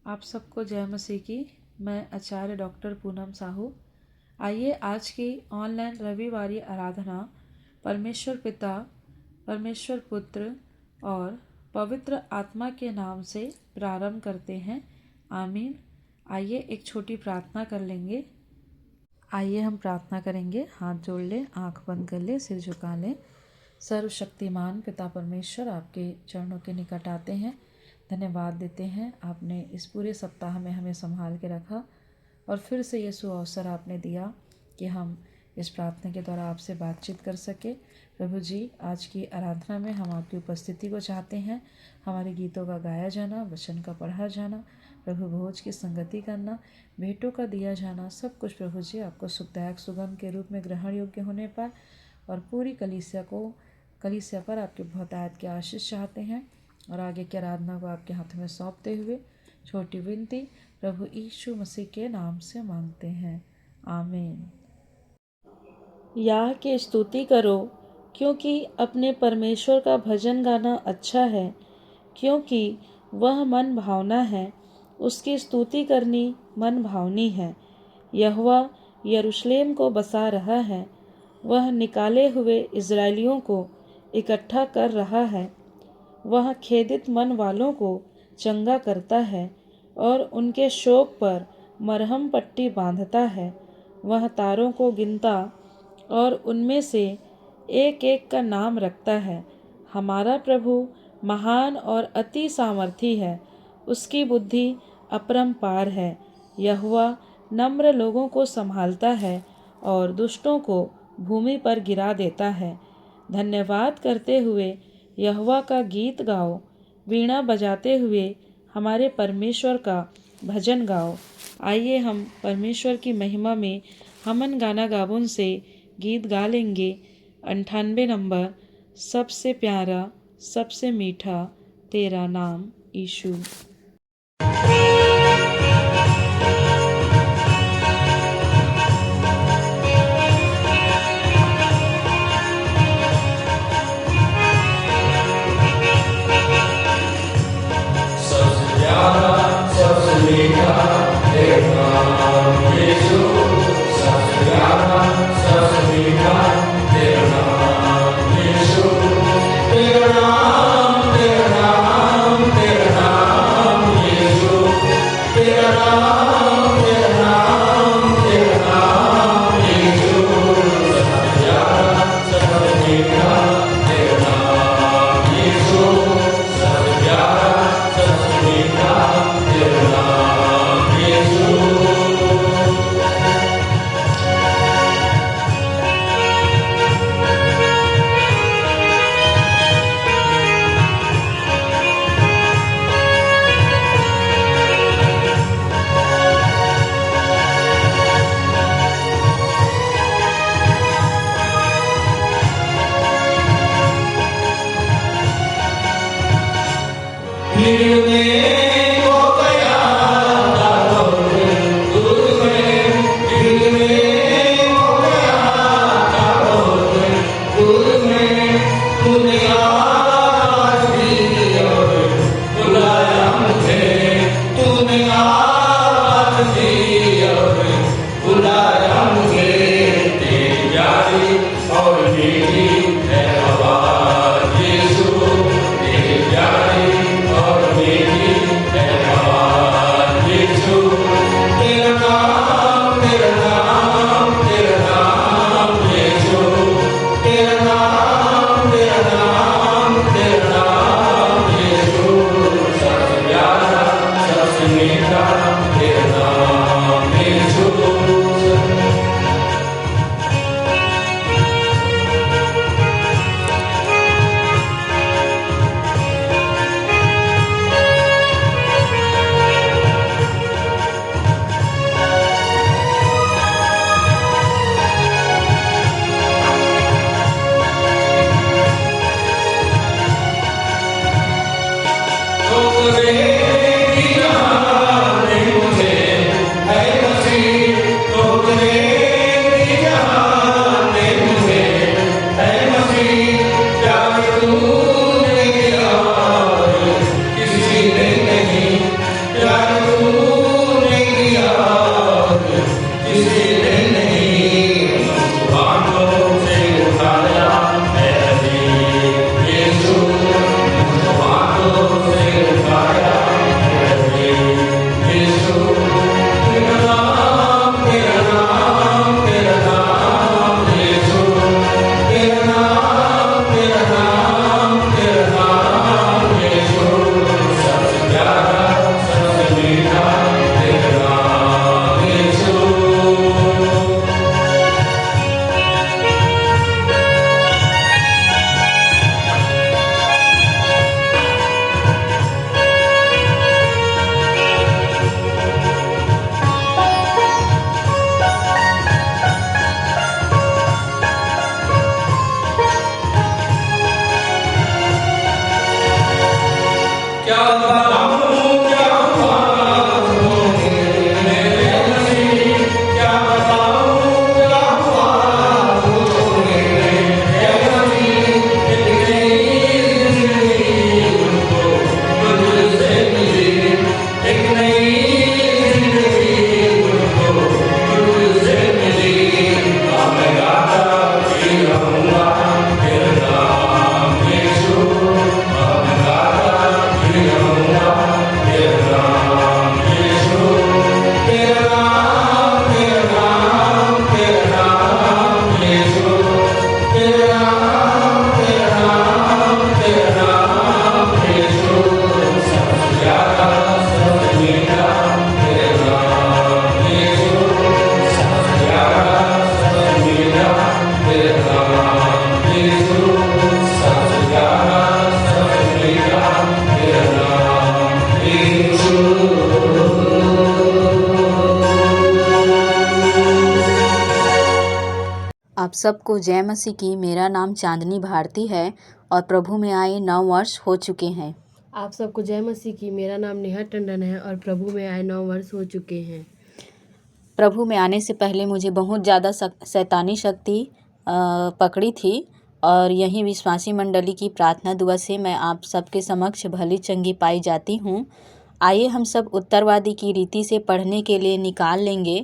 आप सबको जय मसीह की। मैं आचार्य डॉक्टर पूनम साहू। आइए आज की ऑनलाइन रविवारी आराधना परमेश्वर पिता, परमेश्वर पुत्र और पवित्र आत्मा के नाम से प्रारंभ करते हैं। आमीन। आइए एक छोटी प्रार्थना कर लेंगे। आइए हम प्रार्थना करेंगे। हाथ जोड़ लें, आँख बंद कर लें, सिर झुका लें। सर्वशक्तिमान पिता परमेश्वर, आपके चरणों के निकट आते हैं। धन्यवाद देते हैं, आपने इस पूरे सप्ताह में हमें संभाल के रखा और फिर से ये अवसर आपने दिया कि हम इस प्रार्थना के द्वारा आपसे बातचीत कर सके। प्रभु जी, आज की आराधना में हम आपकी उपस्थिति को चाहते हैं। हमारे गीतों का गाया जाना, वचन का पढ़ा जाना, प्रभु भोज की संगति करना, भेंटों का दिया जाना, सब कुछ प्रभु जी आपको सुखदायक सुगंध के रूप में ग्रहण योग्य होने पर और पूरी कलीसिया पर आपके बहुतायत की आशीष चाहते हैं। और आगे की आराधना को आपके हाथों में सौंपते हुए छोटी विनती प्रभु यीशु मसीह के नाम से मांगते हैं। आमीन। याह की स्तुति करो, क्योंकि अपने परमेश्वर का भजन गाना अच्छा है, क्योंकि वह मन भावना है। उसकी स्तुति करनी मन भावनी है। यहोवा यरूशलेम को बसा रहा है, वह निकाले हुए इज़राइलियों को इकट्ठा कर रहा है। वह खेदित मन वालों को चंगा करता है और उनके शोक पर मरहम पट्टी बांधता है। वह तारों को गिनता और उनमें से एक एक का नाम रखता है। हमारा प्रभु महान और अति सामर्थी है, उसकी बुद्धि अपरंपार है। यहोवा नम्र लोगों को संभालता है और दुष्टों को भूमि पर गिरा देता है। धन्यवाद करते हुए यहोवा का गीत गाओ, वीणा बजाते हुए हमारे परमेश्वर का भजन गाओ। आइए हम परमेश्वर की महिमा में हमन गाना गाबुन से गीत गा लेंगे। 98 नंबर, सबसे प्यारा सबसे मीठा तेरा नाम यीशु। और सबको जय मसीह की। मेरा नाम चांदनी भारती है और प्रभु में आए 9 वर्ष हो चुके हैं। आप सबको जय मसीह की। मेरा नाम नेहा टंडन है और प्रभु में आए 9 वर्ष हो चुके हैं। प्रभु में आने से पहले मुझे बहुत ज़्यादा शैतानी शक्ति पकड़ी थी और यही विश्वासी मंडली की प्रार्थना दुआ से मैं आप सबके समक्ष भली चंगी पाई जाती हूँ। आइए हम सब उत्तरवादी की रीति से पढ़ने के लिए निकाल लेंगे।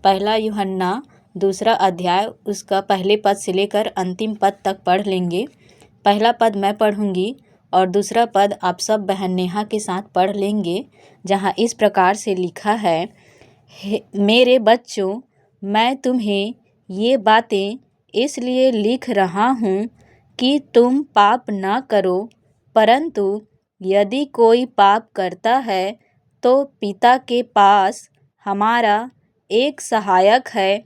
पहला यूहन्ना 2 अध्याय उसका पहले पद से लेकर अंतिम पद तक पढ़ लेंगे। पहला पद मैं पढ़ूंगी और दूसरा पद आप सब बहन नेहा के साथ पढ़ लेंगे, जहाँ इस प्रकार से लिखा है, मेरे बच्चों, मैं तुम्हें ये बातें इसलिए लिख रहा हूँ कि तुम पाप ना करो, परंतु यदि कोई पाप करता है तो पिता के पास हमारा एक सहायक है,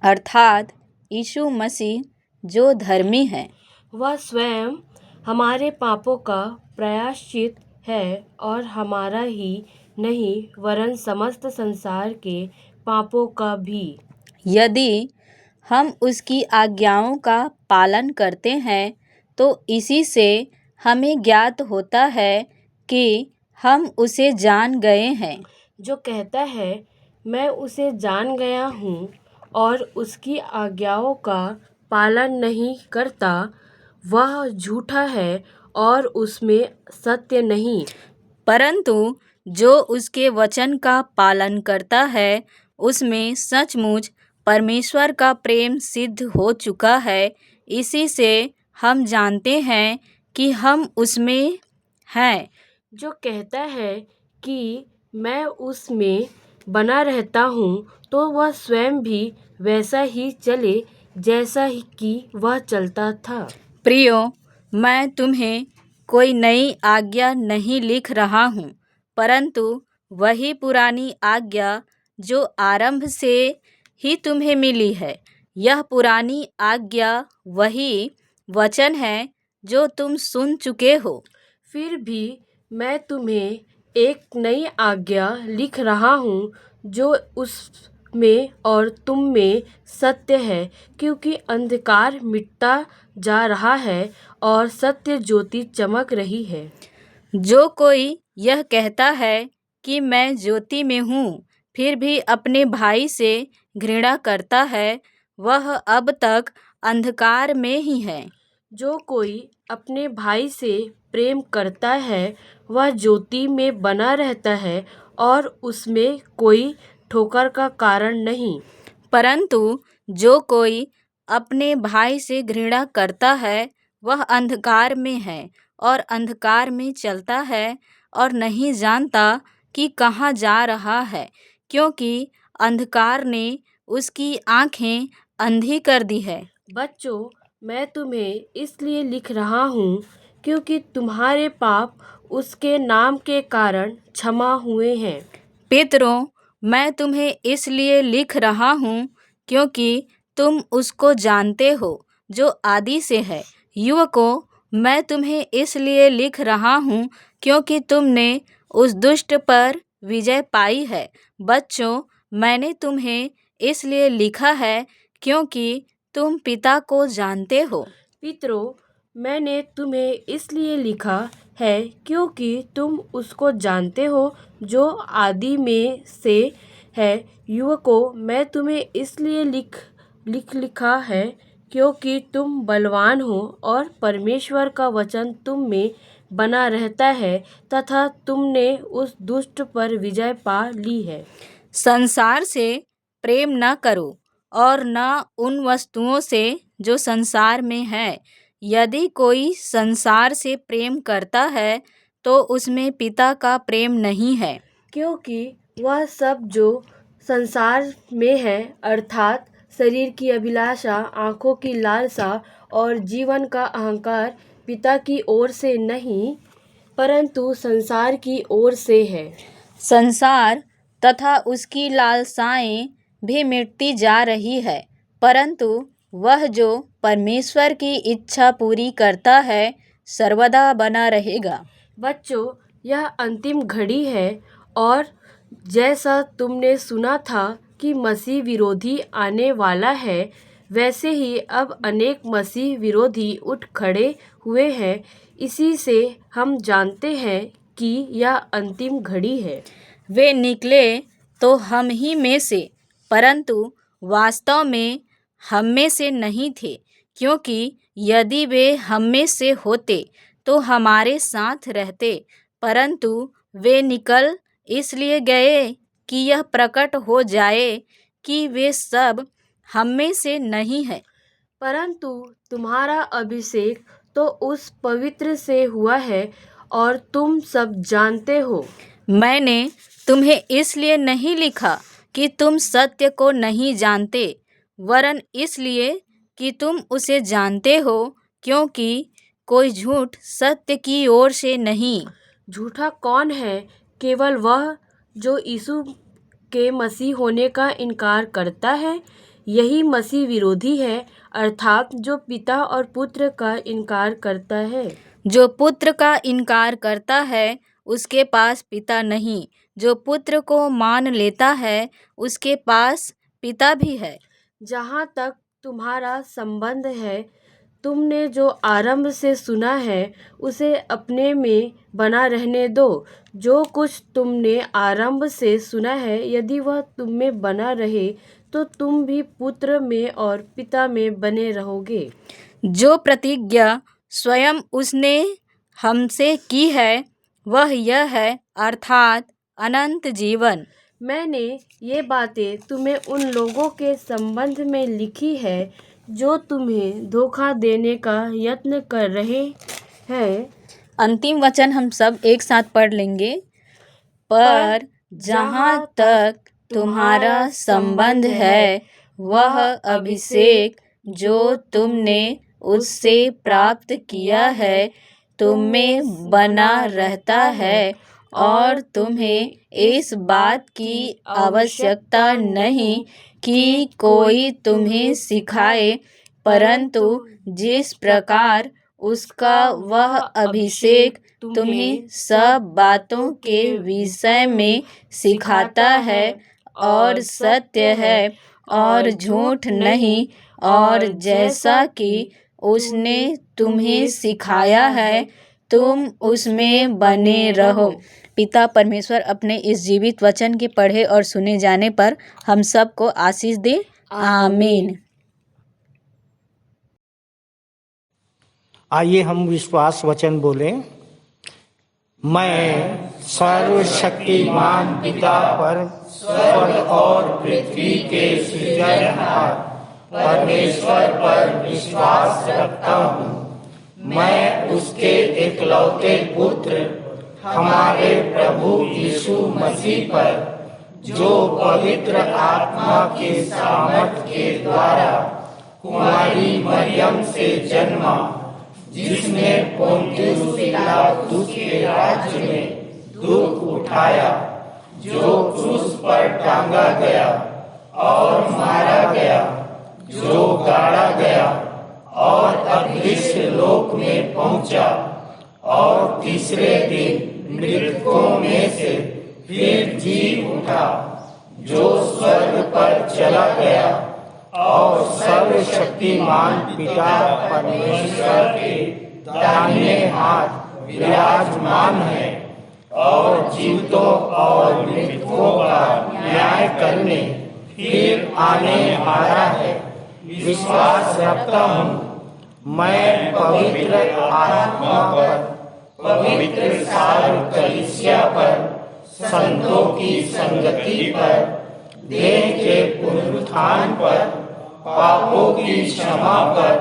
अर्थात यीशु मसीह जो धर्मी है। वह स्वयं हमारे पापों का प्रायश्चित है और हमारा ही नहीं वरन समस्त संसार के पापों का भी। यदि हम उसकी आज्ञाओं का पालन करते हैं तो इसी से हमें ज्ञात होता है कि हम उसे जान गए हैं। जो कहता है मैं उसे जान गया हूँ और उसकी आज्ञाओं का पालन नहीं करता, वह झूठा है और उसमें सत्य नहीं। परंतु जो उसके वचन का पालन करता है उसमें सचमुच परमेश्वर का प्रेम सिद्ध हो चुका है। इसी से हम जानते हैं कि हम उसमें हैं। जो कहता है कि मैं उसमें बना रहता हूँ तो वह स्वयं भी वैसा ही चले जैसा ही कि वह चलता था। प्रियो, मैं तुम्हें कोई नई आज्ञा नहीं लिख रहा हूँ, परंतु वही पुरानी आज्ञा जो आरंभ से ही तुम्हें मिली है। यह पुरानी आज्ञा वही वचन है जो तुम सुन चुके हो। फिर भी मैं तुम्हें एक नई आज्ञा लिख रहा हूँ जो उसमें और तुम में सत्य है, क्योंकि अंधकार मिटता जा रहा है और सत्य ज्योति चमक रही है। जो कोई यह कहता है कि मैं ज्योति में हूँ फिर भी अपने भाई से घृणा करता है, वह अब तक अंधकार में ही है। जो कोई अपने भाई से प्रेम करता है वह ज्योति में बना रहता है और उसमें कोई ठोकर का कारण नहीं। परंतु जो कोई अपने भाई से घृणा करता है वह अंधकार में है और अंधकार में चलता है और नहीं जानता कि कहाँ जा रहा है, क्योंकि अंधकार ने उसकी आँखें अंधी कर दी है। बच्चों, मैं तुम्हें इसलिए लिख रहा हूँ क्योंकि तुम्हारे पाप उसके नाम के कारण क्षमा हुए हैं। पितरों, मैं तुम्हें इसलिए लिख रहा हूँ क्योंकि तुम उसको जानते हो जो आदि से है। युवकों, मैं तुम्हें इसलिए लिख रहा हूँ क्योंकि तुमने उस दुष्ट पर विजय पाई है। बच्चों, मैंने तुम्हें इसलिए लिखा है क्योंकि तुम पिता को जानते हो। पितरों, मैंने तुम्हें इसलिए लिखा है क्योंकि तुम उसको जानते हो जो आदि में से है। युवकों, मैं तुम्हें इसलिए लिखा है क्योंकि तुम बलवान हो और परमेश्वर का वचन तुम में बना रहता है तथा तुमने उस दुष्ट पर विजय पा ली है। संसार से प्रेम न करो और न उन वस्तुओं से जो संसार में है। यदि कोई संसार से प्रेम करता है तो उसमें पिता का प्रेम नहीं है, क्योंकि वह सब जो संसार में है, अर्थात शरीर की अभिलाषा, आँखों की लालसा और जीवन का अहंकार, पिता की ओर से नहीं परंतु संसार की ओर से है। संसार तथा उसकी लालसाएं भी मिटती जा रही है, परंतु वह जो परमेश्वर की इच्छा पूरी करता है सर्वदा बना रहेगा। बच्चों, यह अंतिम घड़ी है और जैसा तुमने सुना था कि मसीह विरोधी आने वाला है, वैसे ही अब अनेक मसीह विरोधी उठ खड़े हुए हैं। इसी से हम जानते हैं कि यह अंतिम घड़ी है। वे निकले तो हम ही में से, परंतु वास्तव में हम में से नहीं थे, क्योंकि यदि वे हम में से होते तो हमारे साथ रहते, परंतु वे निकल इसलिए गए कि यह प्रकट हो जाए कि वे सब हम में से नहीं है। परंतु तुम्हारा अभिषेक तो उस पवित्र से हुआ है और तुम सब जानते हो। मैंने तुम्हें इसलिए नहीं लिखा कि तुम सत्य को नहीं जानते, वरन इसलिए कि तुम उसे जानते हो, क्योंकि कोई झूठ सत्य की ओर से नहीं। झूठा कौन है? केवल वह जो यीशु के मसीह होने का इनकार करता है, यही मसीह विरोधी है, अर्थात जो पिता और पुत्र का इनकार करता है। जो पुत्र का इनकार करता है उसके पास पिता नहीं, जो पुत्र को मान लेता है उसके पास पिता भी है। जहाँ तक तुम्हारा संबंध है, तुमने जो आरंभ से सुना है उसे अपने में बना रहने दो। जो कुछ तुमने आरंभ से सुना है, यदि वह तुम में बना रहे तो तुम भी पुत्र में और पिता में बने रहोगे। जो प्रतिज्ञा स्वयं उसने हमसे की है वह यह है, अर्थात अनंत जीवन। मैंने ये बातें तुम्हें उन लोगों के संबंध में लिखी है जो तुम्हें धोखा देने का यत्न कर रहे हैं। अंतिम वचन हम सब एक साथ पढ़ लेंगे। पर जहाँ तक तुम्हारा संबंध है, वह अभिषेक जो तुमने उससे प्राप्त किया है तुम में बना रहता है, और तुम्हें इस बात की आवश्यकता नहीं कि कोई तुम्हें सिखाए, परंतु जिस प्रकार उसका वह अभिषेक तुम्हें सब बातों के विषय में सिखाता है और सत्य है और झूठ नहीं, और जैसा कि उसने तुम्हें सिखाया है तुम उसमें बने रहो। पिता परमेश्वर अपने इस जीवित वचन के पढ़े और सुने जाने पर हम सब को आशीष दे। आमीन। आइए हम विश्वास वचन बोलें। मैं सर्वशक्तिमान पिता पर, स्वर्ग और पृथ्वी के सृजनहार परमेश्वर पर विश्वास रखता हूँ। मैं उसके एकलौते पुत्र हमारे प्रभु यीशु मसीह पर, जो पवित्र आत्मा के सामर्थ के द्वारा कुमारी मरियम से जन्मा, जिसने पोंतियुस पिलातुस के राज्य में दुख उठाया, जो क्रूस पर टांगा गया और मारा गया, जो गाड़ा गया और अदृश्य लोक में पहुंचा, और तीसरे दिन मृतकों में से फिर जी उठा, जो स्वर्ग पर चला गया और सर्वशक्तिमान पिता परमेश्वर के दाहिने हाथ विराजमान है, और जीवितों और मृतकों का न्याय करने फिर आने वाला है। विश्वास रखता हूँ मैं पवित्र आत्मा पर, पवित्र सार्व कलीसिया पर, संतों की संगति पर, देह के पुनरुत्थान पर, पापों की क्षमा पर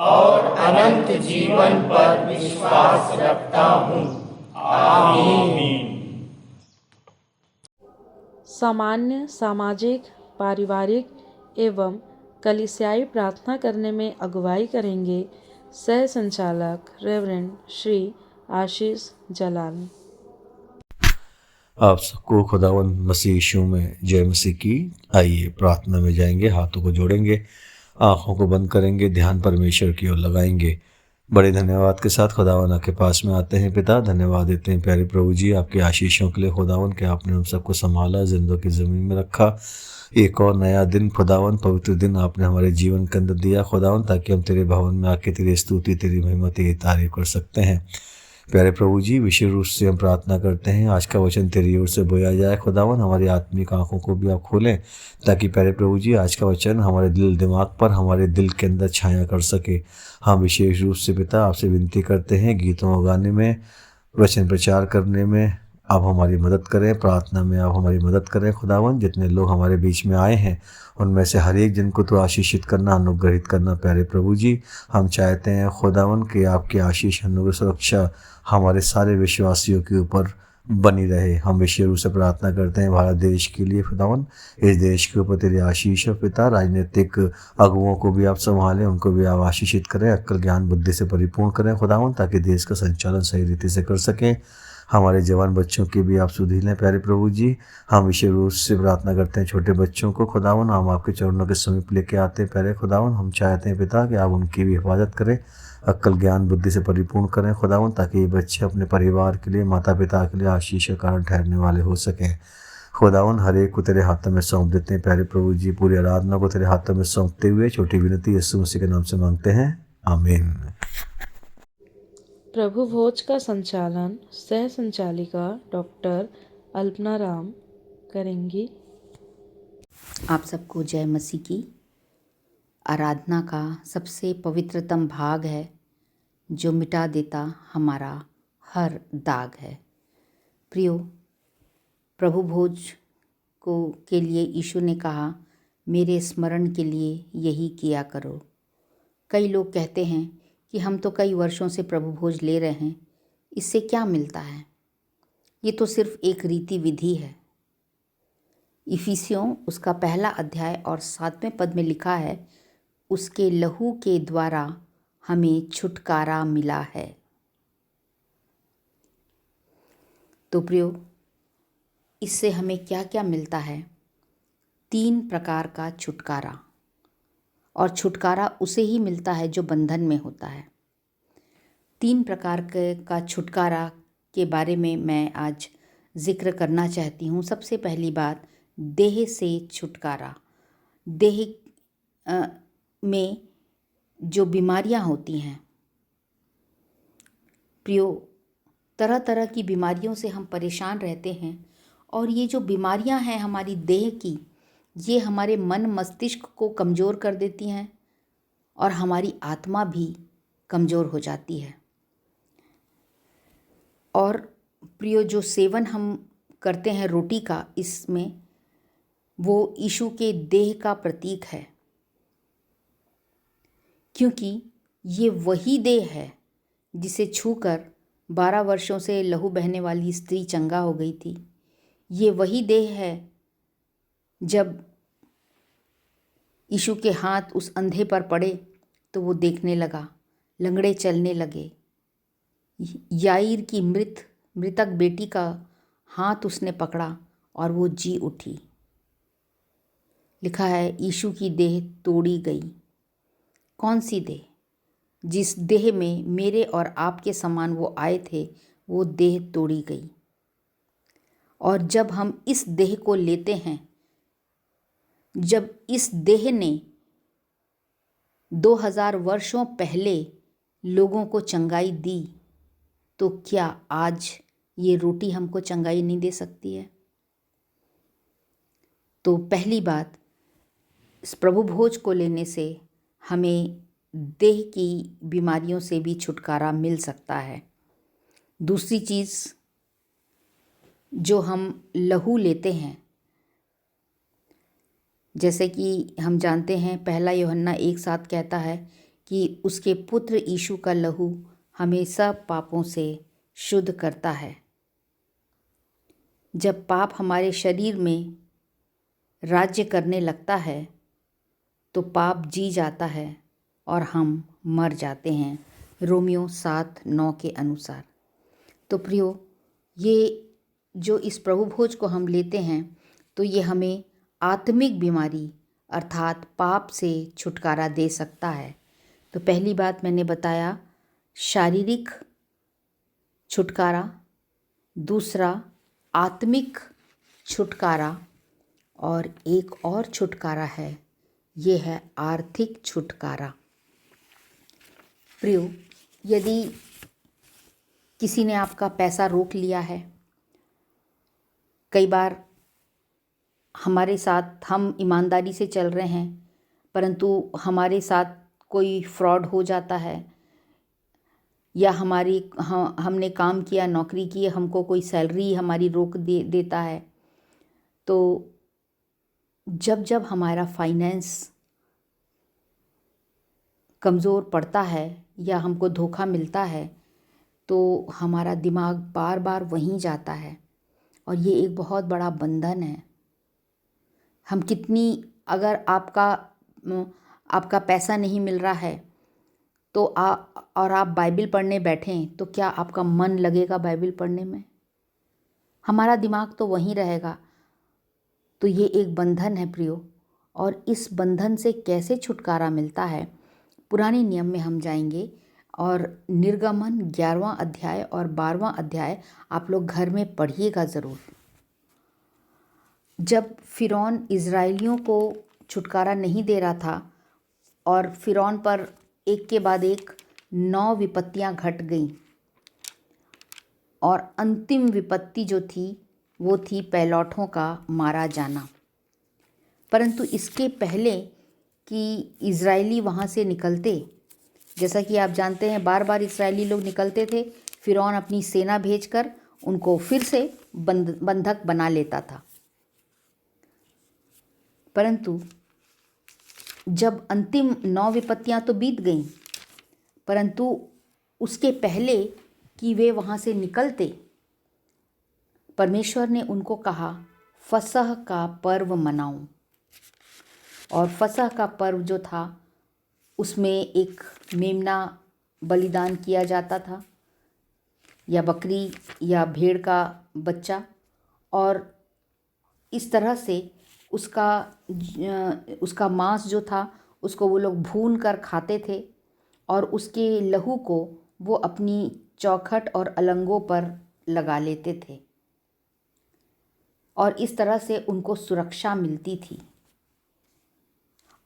और अनंत जीवन पर विश्वास रखता हूँ। आमीन। सामान्य सामाजिक, पारिवारिक एवं कलीसियाई प्रार्थना करने में अगुवाई करेंगे सह संचालक रेवरेंड श्री आशीष जलाल। आप सबको खुदावंद मसीह यीशु में जय मसीह की। आइए प्रार्थना में जाएंगे, हाथों को जोड़ेंगे, आँखों को बंद करेंगे, ध्यान परमेश्वर की ओर लगाएंगे। बड़े धन्यवाद के साथ खुदावन के पास में आते हैं पिता, धन्यवाद देते हैं प्यारे प्रभु जी आपकी आशीषों के लिए खुदावन के आपने हम सबको संभाला, जिंदों की ज़मीन में रखा। एक और नया दिन खुदावन, पवित्र दिन आपने हमारे जीवन के अंदर दिया खुदावन, ताकि हम तेरे भवन में आके तेरी स्तुति, तेरी महिमा, तेरी तारीफ कर सकते हैं। प्यारे प्रभु जी, विशेष रूप से हम प्रार्थना करते हैं आज का वचन तेरी ओर से बोया जाए खुदावन, हमारी आत्मिक आंखों को भी आप खोलें, ताकि प्यारे प्रभु जी आज का वचन हमारे दिल दिमाग पर, हमारे दिल के अंदर छाया कर सके। हम विशेष रूप से पिता आपसे विनती करते हैं, गीतों को गाने में, वचन प्रचार करने में आप हमारी मदद करें, प्रार्थना में आप हमारी मदद करें खुदावन। जितने लोग हमारे बीच में आए हैं उनमें से हर एक जन को तो आशीषित करना, अनुग्रहित करना प्यारे प्रभु जी। हम चाहते हैं खुदावन कि आपकी आशीष, अनुग्रह, सुरक्षा हमारे सारे विश्वासियों के ऊपर बनी रहे। हम विशेष रूप से प्रार्थना करते हैं भारत देश के लिए खुदावन, इस देश के ऊपर तेरी आशीष है पिता। राजनीतिक अगुओं को भी आप संभालें, उनको भी आप आशीषित करें, अक्ल ज्ञान बुद्धि से परिपूर्ण करें खुदावन, ताकि देश का संचालन सही रीति से कर सकें। हमारे जवान बच्चों की भी आप सुधि लें प्यारे प्रभु जी। हम विशेष रूप से प्रार्थना करते हैं छोटे बच्चों को खुदावन, हम आपके चरणों के समीप लेके आते हैं प्यारे खुदावन। हम चाहते हैं पिता कि आप उनकी भी हिफाजत करें, अक्ल ज्ञान बुद्धि से परिपूर्ण करें खुदावन, ताकि ये बच्चे अपने परिवार के लिए, माता पिता के लिए आशीष का कारण ठहरने वाले हो सकें खुदावन। हर एक को तेरे हाथों में सौंप देते हैं प्यारे प्रभु जी। पूरी आराधना को तेरे हाथों में सौंपते हुए छोटी विनती यीशु मसीह के नाम से मांगते हैं, आमीन। प्रभु भोज का संचालन सह संचालिका डॉक्टर अल्पना राम करेंगी। आप सबको जय मसीह की। आराधना का सबसे पवित्रतम भाग है जो मिटा देता हमारा हर दाग है। प्रियो, प्रभु भोज को के लिए यीशु ने कहा, मेरे स्मरण के लिए यही किया करो। कई लोग कहते हैं कि हम तो कई वर्षों से प्रभु भोज ले रहे हैं, इससे क्या मिलता है? ये तो सिर्फ एक रीति विधि है। इफिसियों उसका 1 अध्याय और 7वें पद में लिखा है, उसके लहू के द्वारा हमें छुटकारा मिला है। तो प्रियो, इससे हमें क्या क्या मिलता है? 3 प्रकार का छुटकारा, और छुटकारा उसे ही मिलता है जो बंधन में होता है। 3 प्रकार का छुटकारा के बारे में मैं आज जिक्र करना चाहती हूँ। सबसे पहली बात, देह से छुटकारा। देह में जो बीमारियाँ होती हैं प्रियो, तरह तरह की बीमारियों से हम परेशान रहते हैं, और ये जो बीमारियाँ हैं हमारी देह की, ये हमारे मन मस्तिष्क को कमज़ोर कर देती हैं और हमारी आत्मा भी कमज़ोर हो जाती है। और प्रियो, जो सेवन हम करते हैं रोटी का, इसमें वो यीशु के देह का प्रतीक है, क्योंकि ये वही देह है जिसे छूकर 12 वर्षों से लहू बहने वाली स्त्री चंगा हो गई थी। ये वही देह है जब यीशु के हाथ उस अंधे पर पड़े तो वो देखने लगा, लंगड़े चलने लगे। याईर की मृतक बेटी का हाथ उसने पकड़ा और वो जी उठी। लिखा है, यीशु की देह तोड़ी गई। कौन सी देह? जिस देह में मेरे और आपके समान वो आए थे, वो देह तोड़ी गई। और जब हम इस देह को लेते हैं, जब इस देह ने 2000 वर्षों पहले लोगों को चंगाई दी, तो क्या आज ये रोटी हमको चंगाई नहीं दे सकती है? तो पहली बात, इस प्रभु भोज को लेने से हमें देह की बीमारियों से भी छुटकारा मिल सकता है। दूसरी चीज़, जो हम लहू लेते हैं, जैसे कि हम जानते हैं 1 यूहन्ना 1:7 कहता है कि उसके पुत्र यीशु का लहू हमें सब पापों से शुद्ध करता है। जब पाप हमारे शरीर में राज्य करने लगता है तो पाप जी जाता है और हम मर जाते हैं, रोमियो 7:9 के अनुसार। तो प्रियो, ये जो इस प्रभु भोज को हम लेते हैं, तो ये हमें आत्मिक बीमारी अर्थात पाप से छुटकारा दे सकता है। तो पहली बात मैंने बताया शारीरिक छुटकारा, दूसरा आत्मिक छुटकारा और एक और छुटकारा है, ये है आर्थिक छुटकारा। प्रियो, यदि किसी ने आपका पैसा रोक लिया है, कई बार हमारे साथ हम ईमानदारी से चल रहे हैं परंतु हमारे साथ कोई फ्रॉड हो जाता है, या हमने काम किया, नौकरी की, हमको कोई सैलरी हमारी रोक देता है। तो जब जब हमारा फाइनेंस कमज़ोर पड़ता है या हमको धोखा मिलता है तो हमारा दिमाग बार बार वहीं जाता है, और ये एक बहुत बड़ा बंधन है। हम कितनी, अगर आपका पैसा नहीं मिल रहा है तो और आप बाइबिल पढ़ने बैठें तो क्या आपका मन लगेगा बाइबिल पढ़ने में? हमारा दिमाग तो वहीं रहेगा। तो ये एक बंधन है प्रियो, और इस बंधन से कैसे छुटकारा मिलता है, पुराने नियम में हम जाएंगे और निर्गमन 11वां अध्याय और 12वां अध्याय आप लोग घर में पढ़िएगा ज़रूर। जब फ़िरौन इज़राइलियों को छुटकारा नहीं दे रहा था और फ़िरौन पर एक के बाद एक 9 विपत्तियां घट गईं, और अंतिम विपत्ति जो थी वो थी पैलौठों का मारा जाना। परंतु इसके पहले कि इज़राइली वहाँ से निकलते, जैसा कि आप जानते हैं बार बार इज़राइली लोग निकलते थे, फ़िरौन अपनी सेना भेजकर उनको फिर से बंधक बना लेता था। परंतु जब अंतिम 9 विपत्तियां तो बीत गईं, परंतु उसके पहले कि वे वहाँ से निकलते, परमेश्वर ने उनको कहा फसह का पर्व मनाऊं। और फसह का पर्व जो था उसमें एक मेमना बलिदान किया जाता था, या बकरी या भेड़ का बच्चा, और इस तरह से उसका मांस जो था उसको वो लोग भून कर खाते थे, और उसके लहू को वो अपनी चौखट और अलंगों पर लगा लेते थे, और इस तरह से उनको सुरक्षा मिलती थी।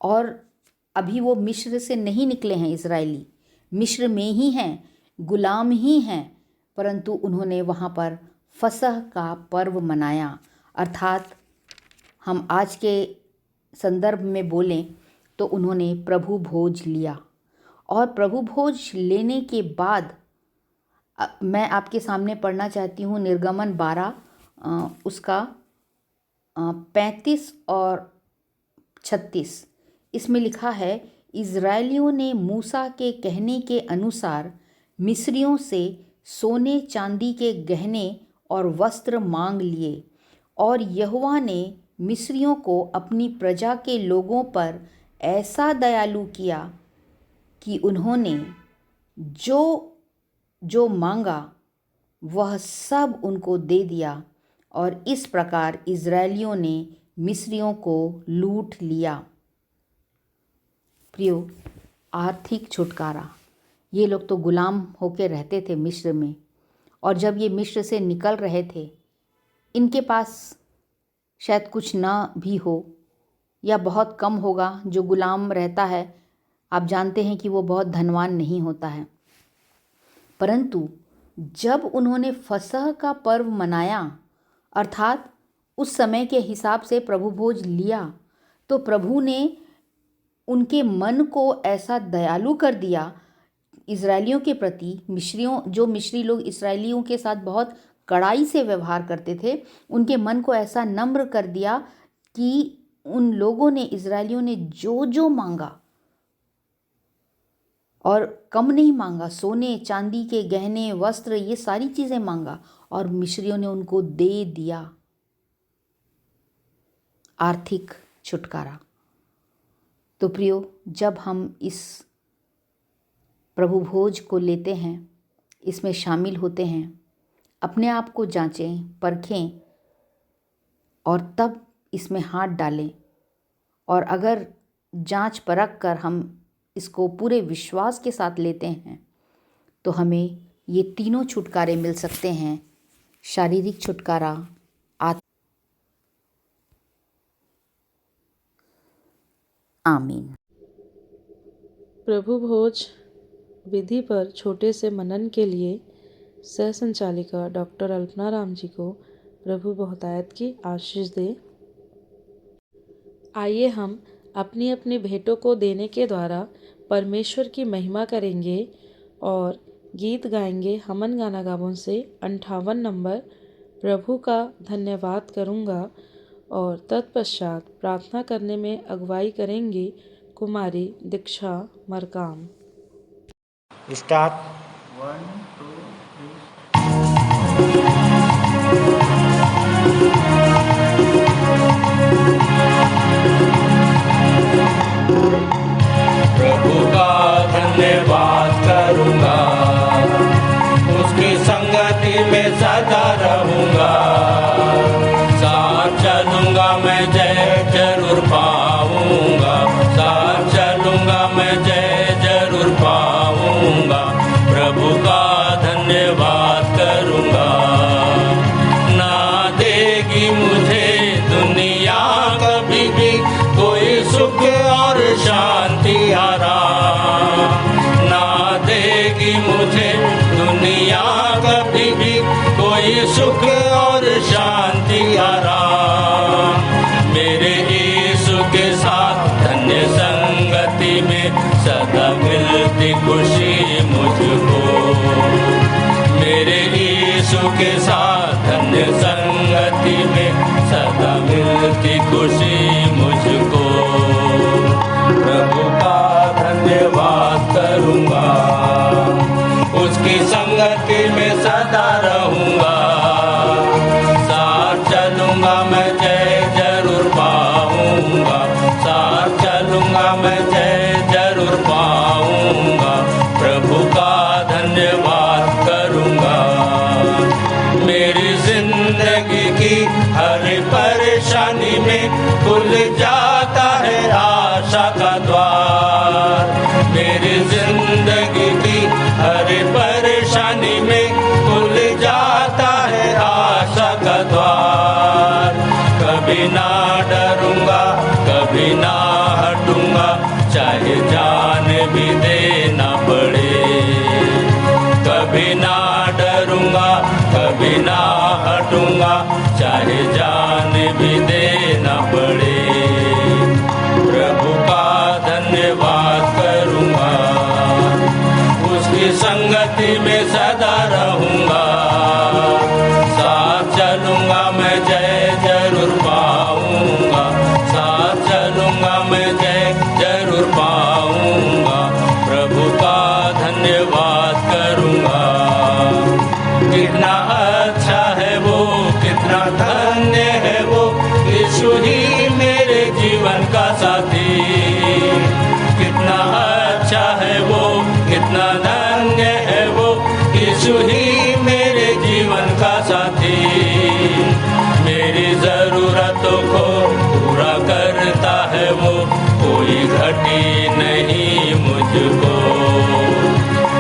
और अभी वो मिस्र से नहीं निकले हैं इज़राइली, मिस्र में ही हैं, गुलाम ही हैं, परंतु उन्होंने वहाँ पर फसह का पर्व मनाया। अर्थात हम आज के संदर्भ में बोलें तो उन्होंने प्रभु भोज लिया, और प्रभु भोज लेने के बाद मैं आपके सामने पढ़ना चाहती हूँ निर्गमन 12 उसका 35 और 36। इसमें लिखा है, इज़राइलियों ने मूसा के कहने के अनुसार मिस्रियों से सोने चांदी के गहने और वस्त्र मांग लिए, और यहोवा ने मिस्रियों को अपनी प्रजा के लोगों पर ऐसा दयालु किया कि उन्होंने जो जो मांगा वह सब उनको दे दिया, और इस प्रकार इज़राइलियों ने मिस्रियों को लूट लिया। प्रियो, आर्थिक छुटकारा, ये लोग तो गुलाम होकर रहते थे मिस्र में, और जब ये मिस्र से निकल रहे थे, इनके पास शायद कुछ ना भी हो या बहुत कम होगा। जो गुलाम रहता है आप जानते हैं कि वो बहुत धनवान नहीं होता है। परंतु जब उन्होंने फसह का पर्व मनाया, अर्थात उस समय के हिसाब से प्रभु भोज लिया, तो प्रभु ने उनके मन को ऐसा दयालु कर दिया इज़राइलियों के प्रति। जो मिस्री लोग इज़राइलियों के साथ बहुत कड़ाई से व्यवहार करते थे, उनके मन को ऐसा नम्र कर दिया कि उन लोगों ने, इज़राइलियों ने जो जो मांगा, और कम नहीं मांगा, सोने चांदी के गहने, वस्त्र, ये सारी चीज़ें मांगा, और मिस्रियों ने उनको दे दिया। आर्थिक छुटकारा। तो प्रियो, जब हम इस प्रभु भोज को लेते हैं, इसमें शामिल होते हैं, अपने आप को जांचें, परखें, और तब इसमें हाथ डालें। और अगर जांच परख कर हम इसको पूरे विश्वास के साथ लेते हैं तो हमें ये तीनों छुटकारे मिल सकते हैं। शारीरिक छुटकारा, आमीन। प्रभु भोज विधि पर छोटे से मनन के लिए सह संचालिका डॉक्टर अल्पना राम जी को प्रभु बहुतायत की आशीष दे। आइए हम अपनी अपनी भेंटों को देने के द्वारा परमेश्वर की महिमा करेंगे और गीत गाएंगे। हमन गाना गाबों से 58 नंबर प्रभु का धन्यवाद करूँगा और तत्पश्चात प्रार्थना करने में अगुवाई करेंगी कुमारी दीक्षा मरकाम। स्टार्ट। प्रभु का धन्यवाद करूंगा, उसकी संगति में सदा रहूंगा। साथ चलूंगा मैं, जय जरूर पाऊंगा। साथ चलूंगा मैं, जय जरूर पाऊंगा। प्रभु का धन्यवाद करूंगा। ना देगी मुझे दुनिया कभी भी कोई सुख और शांति आराम। ना देगी मुझे दुनिया कभी भी कोई सुख और शांति आराम। मेरे यीशु के साथ धन्य संगति में सदा मिलती खुशी मुझको। मेरे यीशु के साथ धन्य संगति में सदा मिलती खुशी मुझको। प्रभु का धन्यवाद करूंगा, उसकी संगति में सदा रहूंगा। साथ चलूंगा मैं, जय जरूर पाऊंगा। साथ चलूंगा मैं, जय जरूर पाऊंगा। प्रभु का धन्यवाद करूंगा। मेरी जिंदगी की हर परेशानी में खुल जाता है आशा का द्वार। मेरी जिंदगी की हर परेशानी में खुल जाता है आशा का द्वार। कभी ना डरूंगा, कभी ना हटूंगा, चाहे जान भी देना पड़े। कभी ना डरूंगा, कभी ना हटूंगा, चाहे जान भी देना पड़े। प्रभु का धन्यवाद करूंगा, उसकी संगति में सदा रहूंगा। साथ चलूंगा मैं, जय जरूर पाऊंगा। साथ चलूंगा मैं, जय जरूर पाऊंगा। प्रभु का धन्यवाद करूंगा। कितना अच्छा है वो, कितना धन्य है वो, यीशु ही मेरे जीवन का साथी। कितना अच्छा है वो, कितना धन्य है वो, यीशु ही मेरे जीवन का साथी। मेरी जरूरतों को पूरा करता है वो, कोई घटी नहीं मुझको।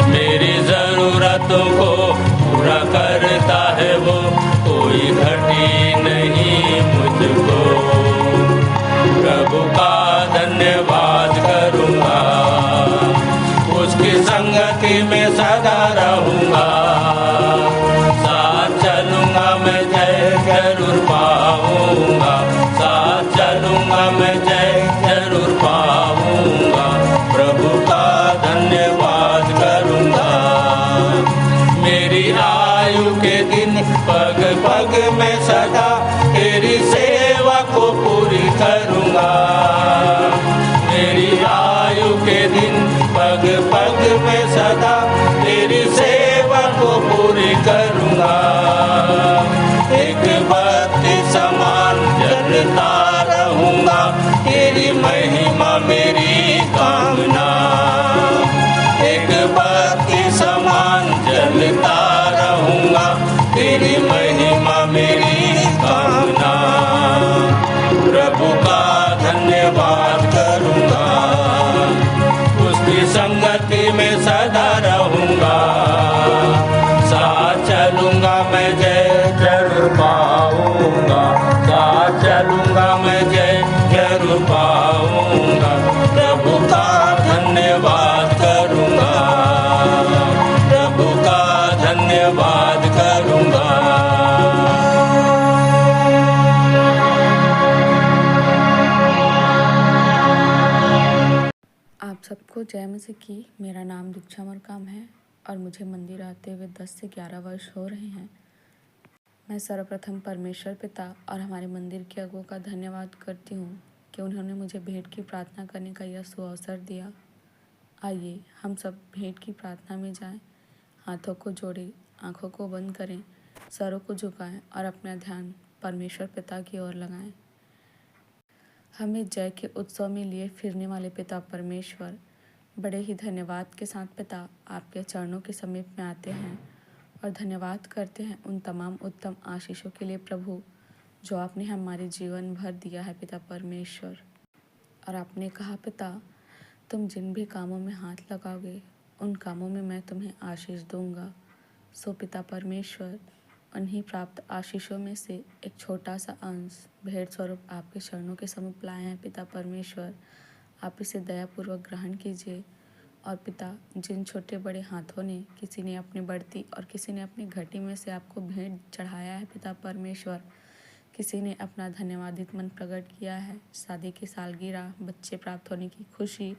मेरी जरूरतों को पूरा करता है वो, कोई घटी नहीं मुझको। प्रभु का धन्यवाद करूंगा, उसकी संगति में सदा रहूंगा। साथ चलूंगा मैं, जय जरूर पाऊंगा। साथ चलूंगा मैं, जय जरूर पाऊंगा। प्रभु का धन्यवाद करूंगा। मेरी आयु के दिन पग पग में सदा तेरी चलूंगा मैं जय जरूर पाऊंगा, प्रभु का धन्यवाद करूंगा, प्रभु का धन्यवाद करूंगा। आप सबको जय मसीह की। मेरा नाम दीक्षा मरकाम है और मुझे मंदिर आते हुए 10 से 11 वर्ष हो रहे हैं। मैं सर्वप्रथम परमेश्वर पिता और हमारे मंदिर के अगुओं का धन्यवाद करती हूँ कि उन्होंने मुझे भेंट की प्रार्थना करने का यह सुअवसर दिया। आइए हम सब भेंट की प्रार्थना में जाएं, हाथों को जोड़ें, आंखों को बंद करें, सरों को झुकाएं और अपना ध्यान परमेश्वर पिता की ओर लगाएं। हमें जय के उत्सव में लिए फिरने वाले पिता परमेश्वर, बड़े ही धन्यवाद के साथ पिता आपके चरणों के समीप में आते हैं और धन्यवाद करते हैं उन तमाम उत्तम आशीषों के लिए प्रभु जो आपने हमारे जीवन भर दिया है पिता परमेश्वर। और आपने कहा पिता, तुम जिन भी कामों में हाथ लगाओगे उन कामों में मैं तुम्हें आशीष दूंगा। सो पिता परमेश्वर, उन्हीं प्राप्त आशीषों में से एक छोटा सा अंश भेंट स्वरूप आपके चरणों के समीप लाए हैं पिता परमेश्वर। आप इसे दयापूर्वक ग्रहण कीजिए। और पिता, जिन छोटे बड़े हाथों ने, किसी ने अपनी बढ़ती और किसी ने अपनी घटी में से आपको भेंट चढ़ाया है पिता परमेश्वर, किसी ने अपना धन्यवादित मन प्रकट किया है, शादी की सालगिरह, बच्चे प्राप्त होने की खुशी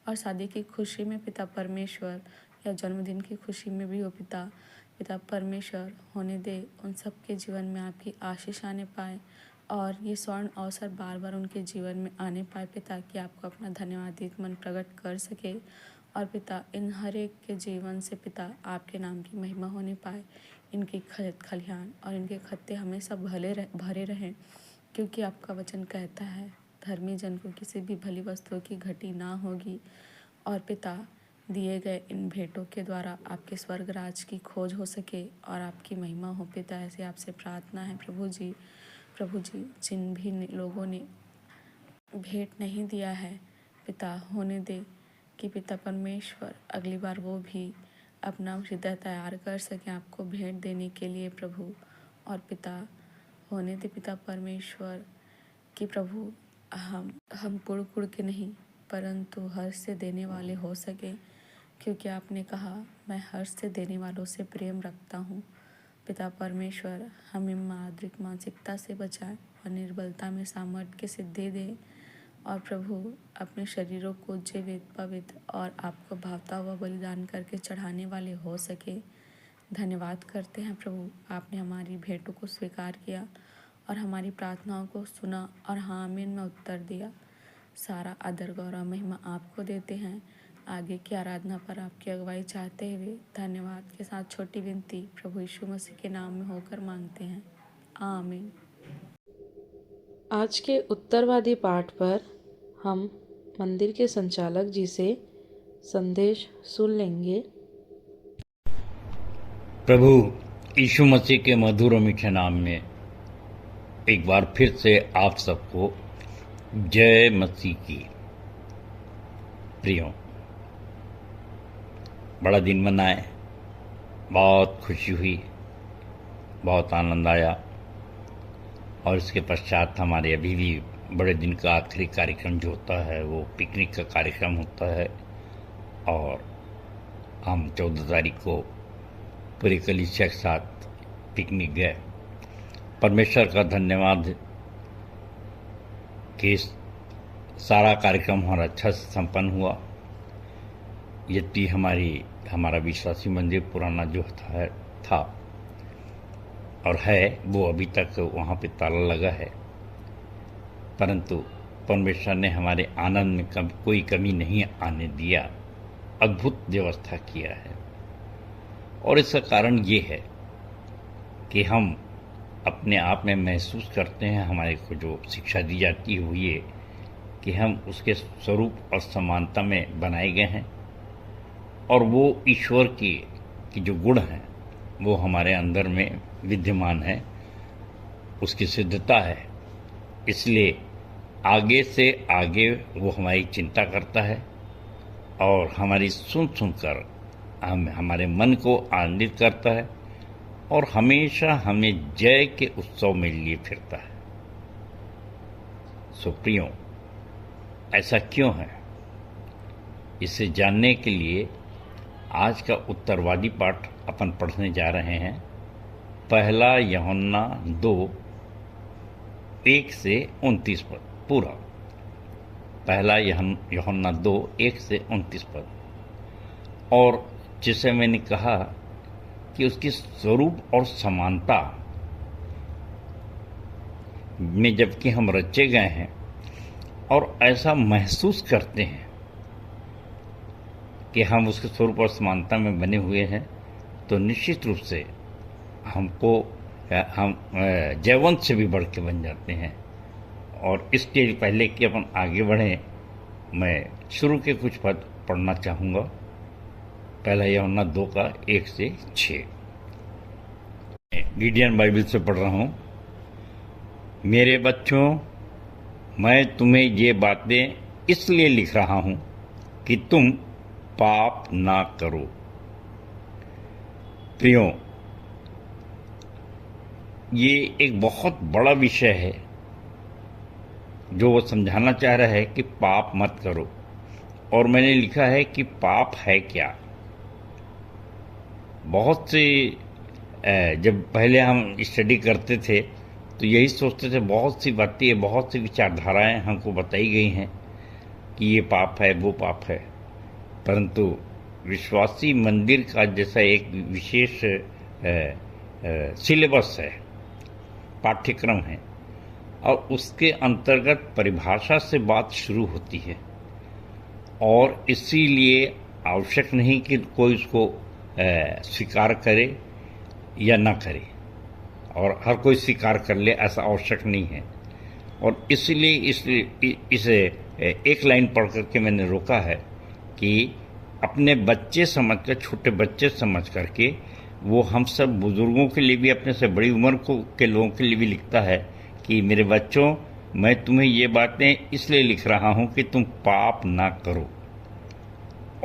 और शादी की खुशी में पिता परमेश्वर, या जन्मदिन की खुशी में भी हो पिता परमेश्वर, होने दे उन सब के जीवन में आपकी आशीष आने पाए और ये स्वर्ण अवसर बार बार उनके जीवन में आने पाए पिता, कि आपको अपना धन्यवादित मन प्रकट कर सके। और पिता, इन हर एक के जीवन से पिता आपके नाम की महिमा होने पाए। इनकी खेत खलिहान और इनके खत्ते हमेशा भरे रहें, क्योंकि आपका वचन कहता है धर्मी जन को किसी भी भली वस्तुओं की घटी ना होगी। और पिता, दिए गए इन भेंटों के द्वारा आपके स्वर्ग राज की खोज हो सके और आपकी महिमा हो पिता, ऐसे आपसे प्रार्थना है प्रभु जी। जिन भी लोगों ने भेंट नहीं दिया है पिता, होने दे कि पिता परमेश्वर अगली बार वो भी अपना हृदय तैयार कर सकें आपको भेंट देने के लिए प्रभु। और पिता, होने दे पिता परमेश्वर कि प्रभु हम कुड़ के नहीं परंतु हर्ष से देने वाले हो सके, क्योंकि आपने कहा मैं हर्ष से देने वालों से प्रेम रखता हूँ। पिता परमेश्वर, हमें माद्रिक मानसिकता से बचाए और निर्बलता में सामर्थ्य के सिद्धि दे। और प्रभु, अपने शरीरों को जीवित, पवित्र और आपको भावता हुआ बलिदान करके चढ़ाने वाले हो सके। धन्यवाद करते हैं प्रभु, आपने हमारी भेंटों को स्वीकार किया और हमारी प्रार्थनाओं को सुना और हाँ आमीन में उत्तर दिया। सारा आदर गौरव महिमा आपको देते हैं। आगे की आराधना पर आपकी अगुवाई चाहते हुए धन्यवाद के साथ छोटी विनती प्रभु यीशु मसीह के नाम में होकर मांगते हैं, आमीन। आज के उत्तरवादी पाठ पर हम मंदिर के संचालक जी से संदेश सुन लेंगे। प्रभु यीशु मसीह के मधुर और मीठे नाम में एक बार फिर से आप सबको जय मसीह की। प्रियो, बड़ा दिन मनाए, बहुत खुशी हुई, बहुत आनंद आया। और इसके पश्चात हमारे अभी भी बड़े दिन का आखिरी कार्यक्रम जो होता है वो पिकनिक का कार्यक्रम होता है। और हम 14 तारीख को पूरी कलीसिया के साथ पिकनिक गए। परमेश्वर का धन्यवाद कि सारा कार्यक्रम हमारा अच्छा से संपन्न हुआ। यद्यपि हमारा विश्वासी मंदिर पुराना जो था और है वो अभी तक वहाँ पे ताला लगा है, परंतु परमेश्वर ने हमारे आनंद में कोई कमी नहीं आने दिया। अद्भुत व्यवस्था किया है। और इसका कारण ये है कि हम अपने आप में महसूस करते हैं, हमारे को जो शिक्षा दी जाती है वो ये कि हम उसके स्वरूप और समानता में बनाए गए हैं और वो ईश्वर की जो गुण हैं वो हमारे अंदर में विद्यमान है, उसकी सिद्धता है। इसलिए आगे से आगे वो हमारी चिंता करता है और हमारी सुनकर हमारे मन को आनंदित करता है और हमेशा हमें जय के उत्सव में लिए फिरता है। सो प्रियो, ऐसा क्यों है? इसे जानने के लिए आज का उत्तरवादी पाठ अपन पढ़ने जा रहे हैं। पहला यूहन्ना 2:1 से 29 पद पूरा। पहला यूहन्ना 2:1 से 29 पद। और जिसे मैंने कहा कि उसकी स्वरूप और समानता में जबकि हम रचे गए हैं और ऐसा महसूस करते हैं कि हम उसके स्वरूप और समानता में बने हुए हैं, तो निश्चित रूप से हम जयवंत से भी बढ़ के बन जाते हैं। और इसके पहले कि अपन आगे बढ़ें, मैं शुरू के कुछ पद पढ़ना चाहूँगा। पहला यूहन्ना 2:1 से 6 गिडियन बाइबल से पढ़ रहा हूँ। मेरे बच्चों, मैं तुम्हें ये बातें इसलिए लिख रहा हूँ कि तुम पाप ना करो। प्रियो, ये एक बहुत बड़ा विषय है जो वो समझाना चाह रहा है कि पाप मत करो। और मैंने लिखा है कि पाप है क्या। बहुत से जब पहले हम स्टडी करते थे तो यही सोचते थे, बहुत सी बातें, बहुत सी विचारधाराएं हमको बताई गई हैं कि ये पाप है, वो पाप है। परंतु विश्वासी मंदिर का जैसा एक विशेष सिलेबस है, पाठ्यक्रम है, और उसके अंतर्गत परिभाषा से बात शुरू होती है। और इसीलिए आवश्यक नहीं कि कोई उसको स्वीकार करे या ना करे, और हर कोई स्वीकार कर ले, ऐसा आवश्यक नहीं है। और इसलिए इसे एक लाइन पढ़ करके मैंने रोका है कि अपने बच्चे समझ कर, छोटे बच्चे समझ करके, वो हम सब बुजुर्गों के लिए भी, अपने से बड़ी उम्र के लोगों के लिए भी लिखता है कि मेरे बच्चों, मैं तुम्हें ये बातें इसलिए लिख रहा हूँ कि तुम पाप ना करो।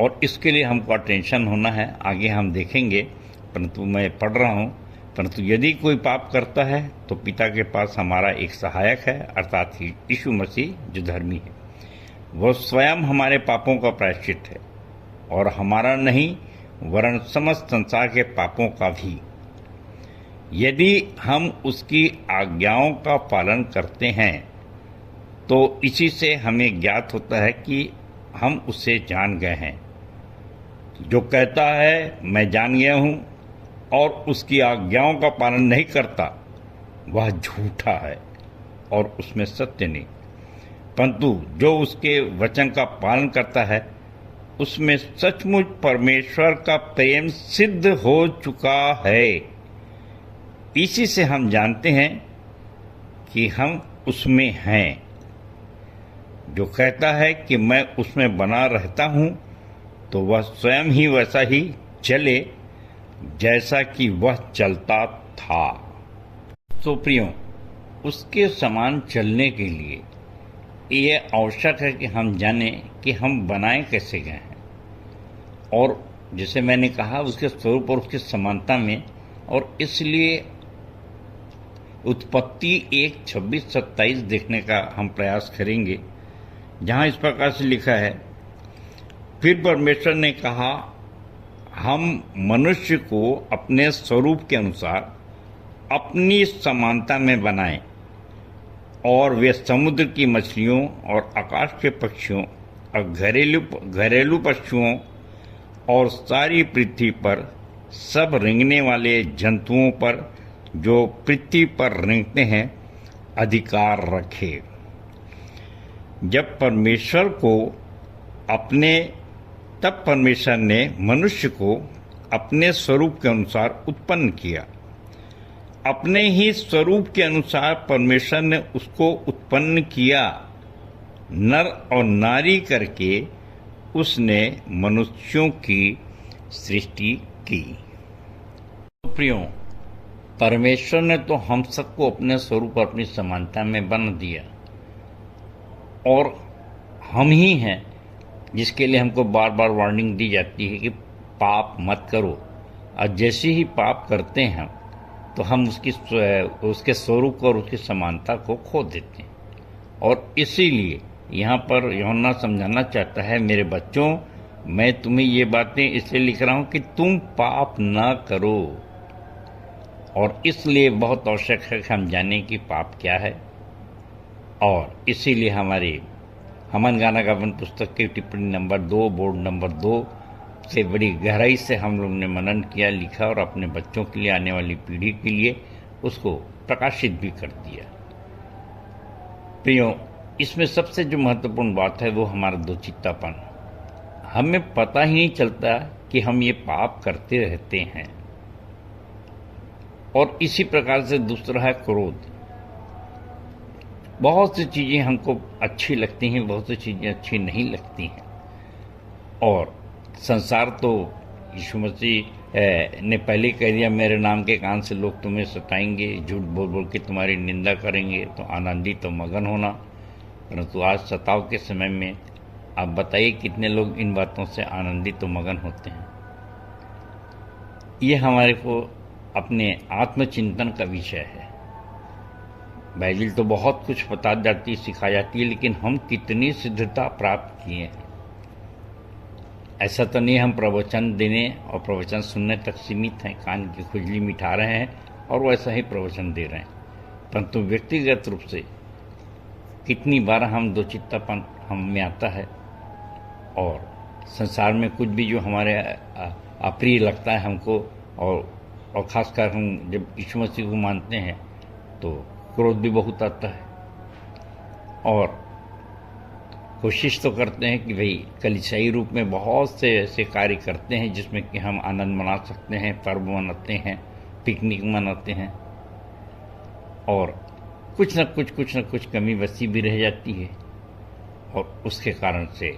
और इसके लिए हमको अटेंशन होना है, आगे हम देखेंगे, परंतु मैं पढ़ रहा हूँ। परंतु यदि कोई पाप करता है तो पिता के पास हमारा एक सहायक है, अर्थात यीशु मसीह जो धर्मी है। वह स्वयं हमारे पापों का प्रायश्चित है, और हमारा नहीं वरन समस्त संसार के पापों का भी। यदि हम उसकी आज्ञाओं का पालन करते हैं तो इसी से हमें ज्ञात होता है कि हम उसे जान गए हैं। जो कहता है मैं जान गया हूँ और उसकी आज्ञाओं का पालन नहीं करता, वह झूठा है और उसमें सत्य नहीं। परंतु जो उसके वचन का पालन करता है, उसमें सचमुच परमेश्वर का प्रेम सिद्ध हो चुका है। इसी से हम जानते हैं कि हम उसमें हैं। जो कहता है कि मैं उसमें बना रहता हूँ, तो वह स्वयं ही वैसा ही चले जैसा कि वह चलता था। तो प्रियो, उसके समान चलने के लिए ये आवश्यक है कि हम जानें कि हम बनाए कैसे गए हैं। और जैसे मैंने कहा, उसके स्वरूप और उसकी समानता में। और इसलिए उत्पत्ति 1:26-27 देखने का हम प्रयास करेंगे, जहाँ इस प्रकार से लिखा है, फिर परमेश्वर ने कहा, हम मनुष्य को अपने स्वरूप के अनुसार अपनी समानता में बनाएं, और वे समुद्र की मछलियों और आकाश के पक्षियों और घरेलू पशुओं और सारी पृथ्वी पर सब रेंगने वाले जंतुओं पर जो पृथ्वी पर रेंगते हैं अधिकार रखे। तब परमेश्वर ने मनुष्य को अपने स्वरूप के अनुसार उत्पन्न किया। अपने ही स्वरूप के अनुसार परमेश्वर ने उसको उत्पन्न किया, नर और नारी करके उसने मनुष्यों की सृष्टि की। प्रियो, परमेश्वर ने तो हम सबको अपने स्वरूप और अपनी समानता में बना दिया, और हम ही हैं जिसके लिए हमको बार बार वार्निंग दी जाती है कि पाप मत करो। और जैसे ही पाप करते हैं तो हम उसके स्वरूप और उसकी समानता को खो देते हैं। और इसीलिए यहाँ पर यूहन्ना समझाना चाहता है, मेरे बच्चों, मैं तुम्हें ये बातें इसलिए लिख रहा हूँ कि तुम पाप ना करो। और इसलिए बहुत आवश्यक है कि हम जानें कि पाप क्या है। और इसीलिए हमारी हमन गाना गावन पुस्तक की टिप्पणी नंबर 2, बोर्ड नंबर 2 से बड़ी गहराई से हम लोग ने मनन किया, लिखा और अपने बच्चों के लिए, आने वाली पीढ़ी के लिए उसको प्रकाशित भी कर दिया। प्रियो, इसमें सबसे जो महत्वपूर्ण बात है वो हमारा दोचित्तापन। हमें पता ही नहीं चलता कि हम ये पाप करते रहते हैं। और इसी प्रकार से दूसरा है क्रोध। बहुत सी चीज़ें हमको अच्छी लगती हैं, बहुत सी चीज़ें अच्छी नहीं लगती हैं। और संसार तो यीशु मसीह ने पहले कह दिया, मेरे नाम के कारण से लोग तुम्हें सताएंगे, झूठ बोल बोल के तुम्हारी निंदा करेंगे, तो आनंदित तो मगन होना। परंतु आज सताव के समय में आप बताइए कितने लोग इन बातों से आनंदित तो मगन होते हैं। ये हमारे को अपने आत्मचिंतन का विषय है। बाइबिल तो बहुत कुछ बता जाती है, सिखा जाती है, लेकिन हम कितनी सिद्धता प्राप्त किए हैं। ऐसा तो नहीं हम प्रवचन देने और प्रवचन सुनने तक सीमित हैं, कान की खुजली मिटा रहे हैं और वैसा ही प्रवचन दे रहे हैं, परंतु व्यक्तिगत रूप से कितनी बार हम दोचित्तापन हम में आता है। और संसार में कुछ भी जो हमारे अप्रिय लगता है हमको, और ख़ासकर हम जब यीशु मसीह को मानते हैं तो क्रोध भी बहुत आता है। और कोशिश तो करते हैं कि भाई कलीसियाई रूप में बहुत से ऐसे कार्य करते हैं जिसमें कि हम आनंद मना सकते हैं, पर्व मनाते हैं, पिकनिक मनाते हैं, और कुछ न कुछ कमी बसी भी रह जाती है। और उसके कारण से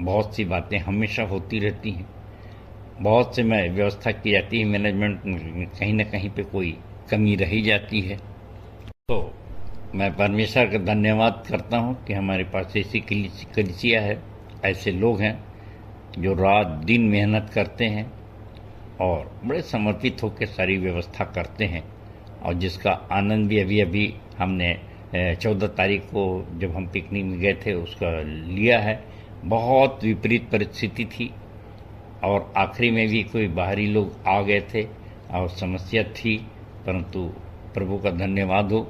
बहुत सी बातें हमेशा होती रहती हैं, बहुत से में व्यवस्था की जाती है, मैनेजमेंट में कहीं न कहीं पे कोई कमी रही जाती है। तो मैं परमेश्वर का धन्यवाद करता हूँ कि हमारे पास ऐसी कलीसिया है, ऐसे लोग हैं जो रात दिन मेहनत करते हैं और बड़े समर्पित होकर सारी व्यवस्था करते हैं, और जिसका आनंद भी अभी अभी हमने 14 तारीख को जब हम पिकनिक में गए थे उसका लिया है। बहुत विपरीत परिस्थिति थी और आखिरी में भी कोई बाहरी लोग आ गए थे और समस्या थी, परंतु प्रभु का धन्यवाद हो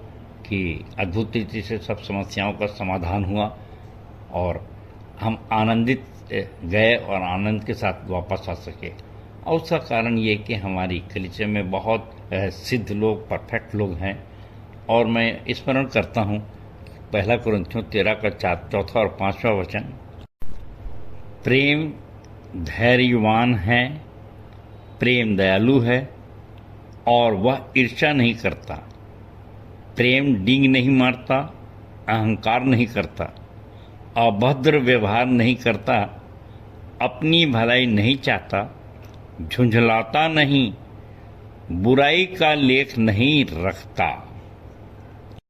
कि अद्भुत रीति से सब समस्याओं का समाधान हुआ और हम आनंदित गए और आनंद के साथ वापस आ सके। और उसका कारण ये कि हमारी कलीसिया में बहुत सिद्ध लोग, परफेक्ट लोग हैं। और मैं स्मरण करता हूँ 1 कुरिन्थियों 13 का 4 और 5वां वचन, प्रेम धैर्यवान है, प्रेम दयालु है और वह ईर्ष्या नहीं करता, प्रेम डींग नहीं मारता, अहंकार नहीं करता, अभद्र व्यवहार नहीं करता, अपनी भलाई नहीं चाहता, झुंझलाता नहीं, बुराई का लेख नहीं रखता।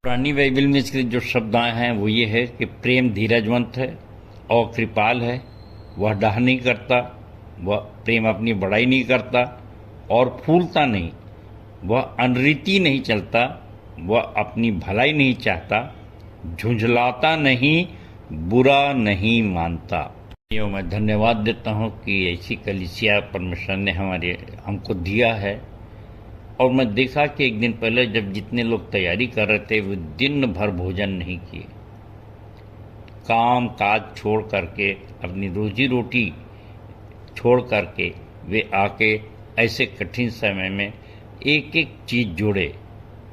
पुरानी बाइबल में इसके जो शब्द आए हैं वो ये है कि प्रेम धीरजवंत है और कृपाल है, वह डाह नहीं करता, वह प्रेम अपनी बड़ाई नहीं करता और फूलता नहीं, वह अनरीति नहीं चलता, वह अपनी भलाई नहीं चाहता, झुंझलाता नहीं, बुरा नहीं मानता। यो मैं धन्यवाद देता हूँ कि ऐसी कलीसिया परमेश्वर ने हमको दिया है। और मैं देखा कि एक दिन पहले जब जितने लोग तैयारी कर रहे थे वो दिन भर भोजन नहीं किए, काम काज छोड़ करके, अपनी रोजी रोटी छोड़ करके वे आके ऐसे कठिन समय में एक एक चीज़ जोड़े,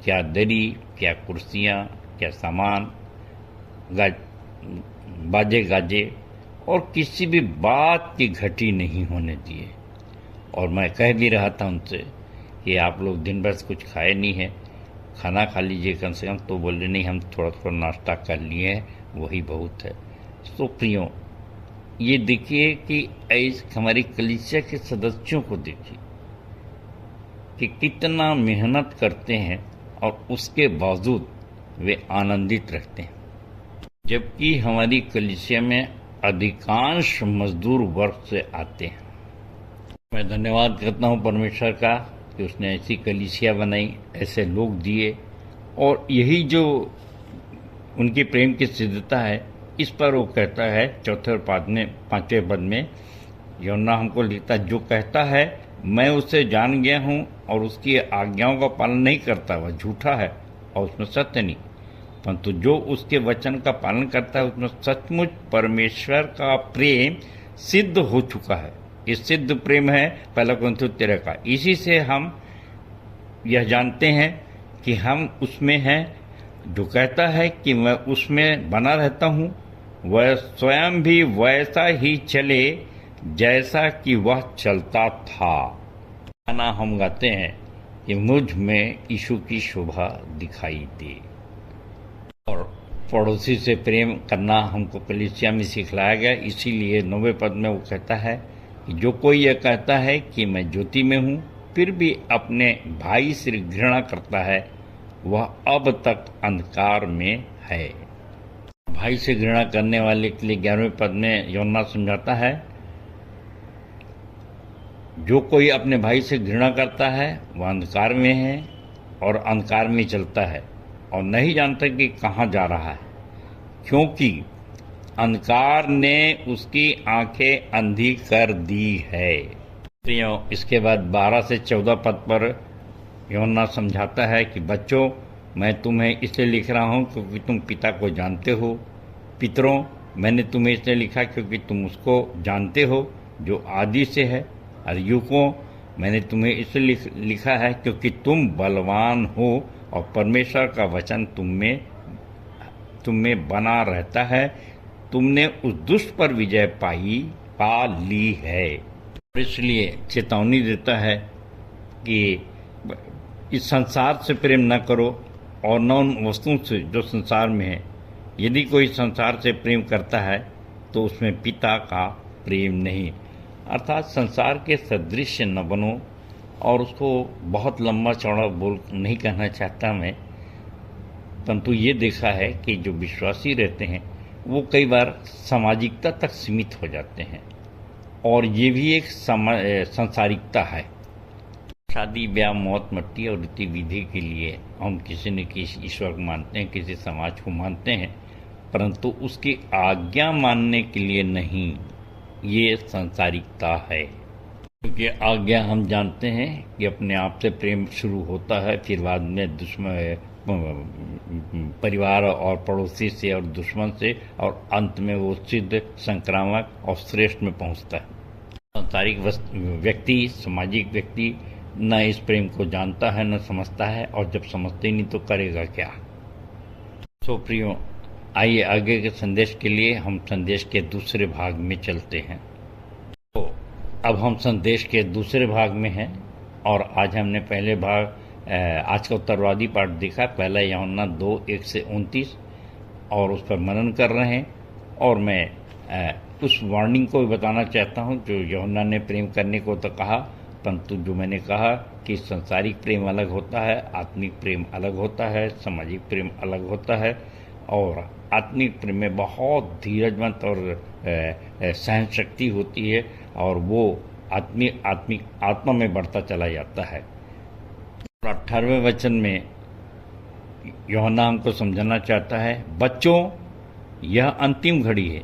क्या दरी, क्या कुर्सियाँ, क्या सामान, बाजे गाजे, और किसी भी बात की घटी नहीं होने दिए। और मैं कह भी रहा था उनसे कि आप लोग दिन भर कुछ खाए नहीं है, खाना खा लीजिए कम से कम। तो बोले नहीं, हम थोड़ा थोड़ा नाश्ता कर लिए हैं, वही बहुत है। तो प्रियो, ये देखिए कि हमारी कलीसिया के सदस्यों को देखिए कि कितना मेहनत करते हैं और उसके बावजूद वे आनंदित रहते हैं, जबकि हमारी कलीसिया में अधिकांश मजदूर वर्ग से आते हैं। मैं धन्यवाद करता हूँ परमेश्वर का कि उसने ऐसी कलीसिया बनाई, ऐसे लोग दिए, और यही जो उनके प्रेम की सिद्धता है, इस पर वो कहता है चौथे और पांचवें पद में यूहन्ना हमको लिखता है, जो कहता है मैं उसे जान गया हूँ और उसकी आज्ञाओं का पालन नहीं करता वह झूठा है और उसमें सत्य नहीं, परंतु जो उसके वचन का पालन करता है उसमें सचमुच परमेश्वर का प्रेम सिद्ध हो चुका है। ये सिद्ध प्रेम है 1 कुरिन्थियों 13 का। इसी से हम यह जानते हैं कि हम उसमें हैं। जो कहता है कि मैं उसमें बना रहता हूँ वह स्वयं भी वैसा ही चले जैसा कि वह चलता था। गाना हम गाते हैं कि मुझ में यीशु की शोभा दिखाई दे। और पड़ोसी से प्रेम करना हमको कलीसिया में सिखलाया गया। इसीलिए 9वें पद में वो कहता है कि जो कोई यह कहता है कि मैं ज्योति में हूँ फिर भी अपने भाई से घृणा करता है वह अब तक अंधकार में है। भाई से घृणा करने वाले के लिए 11वें पद में यूहन्ना समझाता है, जो कोई अपने भाई से घृणा करता है वह अंधकार में है और अंधकार में चलता है और नहीं जानता कि कहाँ जा रहा है, क्योंकि अंधकार ने उसकी आंखें अंधी कर दी है। इसके बाद 12 से 14 पद पर यूहन्ना समझाता है कि बच्चों, मैं तुम्हें इसलिए लिख रहा हूँ क्योंकि तुम पिता को जानते हो। पितरों, मैंने तुम्हें इसलिए लिखा क्योंकि तुम उसको जानते हो जो आदि से है। और युवकों, मैंने तुम्हें इसलिए लिखा है क्योंकि तुम बलवान हो और परमेश्वर का वचन तुम में बना रहता है। तुमने उस दुष्ट पर विजय पा ली है। इसलिए चेतावनी देता है कि इस संसार से प्रेम न करो और न उन वस्तुओं से जो संसार में है। यदि कोई संसार से प्रेम करता है तो उसमें पिता का प्रेम नहीं। अर्थात संसार के सदृश न बनो। और उसको बहुत लंबा चौड़ा बोल नहीं कहना चाहता मैं, परंतु ये देखा है कि जो विश्वासी रहते हैं वो कई बार सामाजिकता तक सीमित हो जाते हैं और ये भी एक सांसारिकता है। शादी, ब्याह, मौत, मट्टी और रीति विधि के लिए हम किसी न किसी ईश्वर को मानते हैं, किसी समाज को मानते हैं, परंतु उसकी आज्ञा मानने के लिए नहीं। ये सांसारिकता है, क्योंकि आज्ञा हम जानते हैं कि अपने आप से प्रेम शुरू होता है, फिर बाद में दुश्मन, परिवार और पड़ोसी से और दुश्मन से, और अंत में वो सिद्ध, संक्रामक और श्रेष्ठ में पहुंचता है। सांसारिक व्यक्ति, सामाजिक व्यक्ति न इस प्रेम को जानता है न समझता है, और जब समझते नहीं तो करेगा क्या। सो प्रियो, आइए आगे के संदेश के लिए हम संदेश के दूसरे भाग में चलते हैं। तो अब हम संदेश के दूसरे भाग में हैं और आज हमने पहले भाग, आज का उत्तरवादी पाठ देखा, पहला यूहन्ना 2:1 से 29, और उस पर मनन कर रहे हैं। और मैं उस वार्निंग को भी बताना चाहता हूं जो यूहन्ना ने प्रेम करने को तो कहा, परंतु जो मैंने कहा कि संसारिक प्रेम अलग होता है, आत्मिक प्रेम अलग होता है, सामाजिक प्रेम अलग होता है। और आत्मिक प्रेम में बहुत धीरजवंत और सहन शक्ति होती है और वो आत्मा में बढ़ता चला जाता है। 18वें वचन में यूहन्ना हमको समझाना चाहता है, बच्चों, यह अंतिम घड़ी है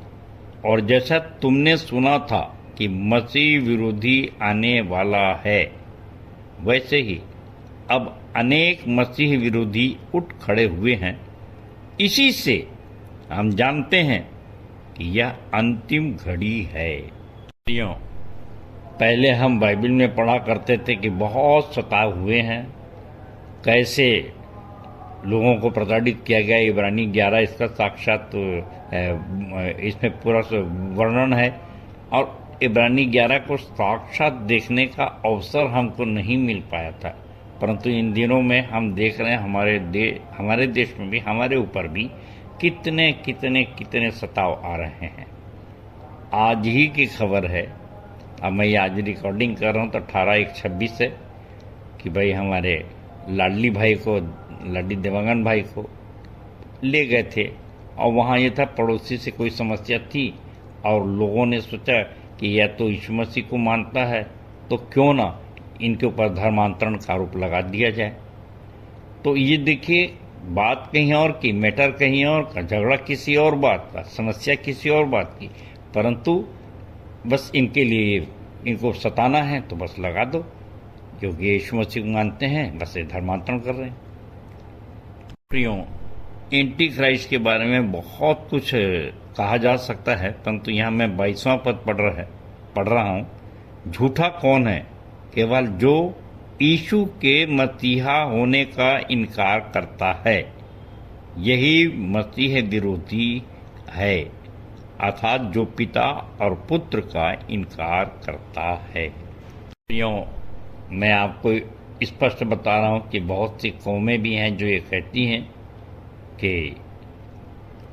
और जैसा तुमने सुना था कि मसीह विरोधी आने वाला है, वैसे ही अब अनेक मसीह विरोधी उठ खड़े हुए हैं। इसी से हम जानते हैं कि यह अंतिम घड़ी है। पहले हम बाइबल में पढ़ा करते थे कि बहुत सताए हुए हैं, कैसे लोगों को प्रताड़ित किया गया। इब्रानी 11 इसका साक्षात इसमें पूरा वर्णन है, और इब्रानी 11 को साक्षात देखने का अवसर हमको नहीं मिल पाया था, परंतु इन दिनों में हम देख रहे हैं हमारे देश में भी, हमारे ऊपर भी कितने कितने कितने सताव आ रहे हैं। आज ही की खबर है, अब मैं आज रिकॉर्डिंग कर रहा हूँ तो 18/1/26 है कि भाई हमारे लाडली भाई को, लाडली देवांगन भाई को ले गए थे और वहाँ ये था पड़ोसी से कोई समस्या थी और लोगों ने सोचा कि या तो यीशु मसीह को मानता है तो क्यों ना इनके ऊपर धर्मांतरण का आरोप लगा दिया जाए। तो ये देखिए बात कहीं और की, मैटर कहीं और का, झगड़ा किसी और बात का, समस्या किसी और बात की, परंतु बस इनके लिए इनको सताना है तो बस लगा दो, क्योंकि यीशु मसीह को मानते हैं, बस ये धर्मांतरण कर रहे हैं। प्रियो, एंटी क्राइस्ट के बारे में बहुत कुछ कहा जा सकता है, परंतु यहाँ मैं 22वां पद पढ़ रहा हूँ। झूठा कौन है? केवल जो यीशु के मसीहा होने का इनकार करता है, यही मसीह विरोधी है, अर्थात जो पिता और पुत्र का इनकार करता है। प्रियो, मैं आपको स्पष्ट बता रहा हूँ कि बहुत सी कौमें भी हैं जो ये कहती हैं कि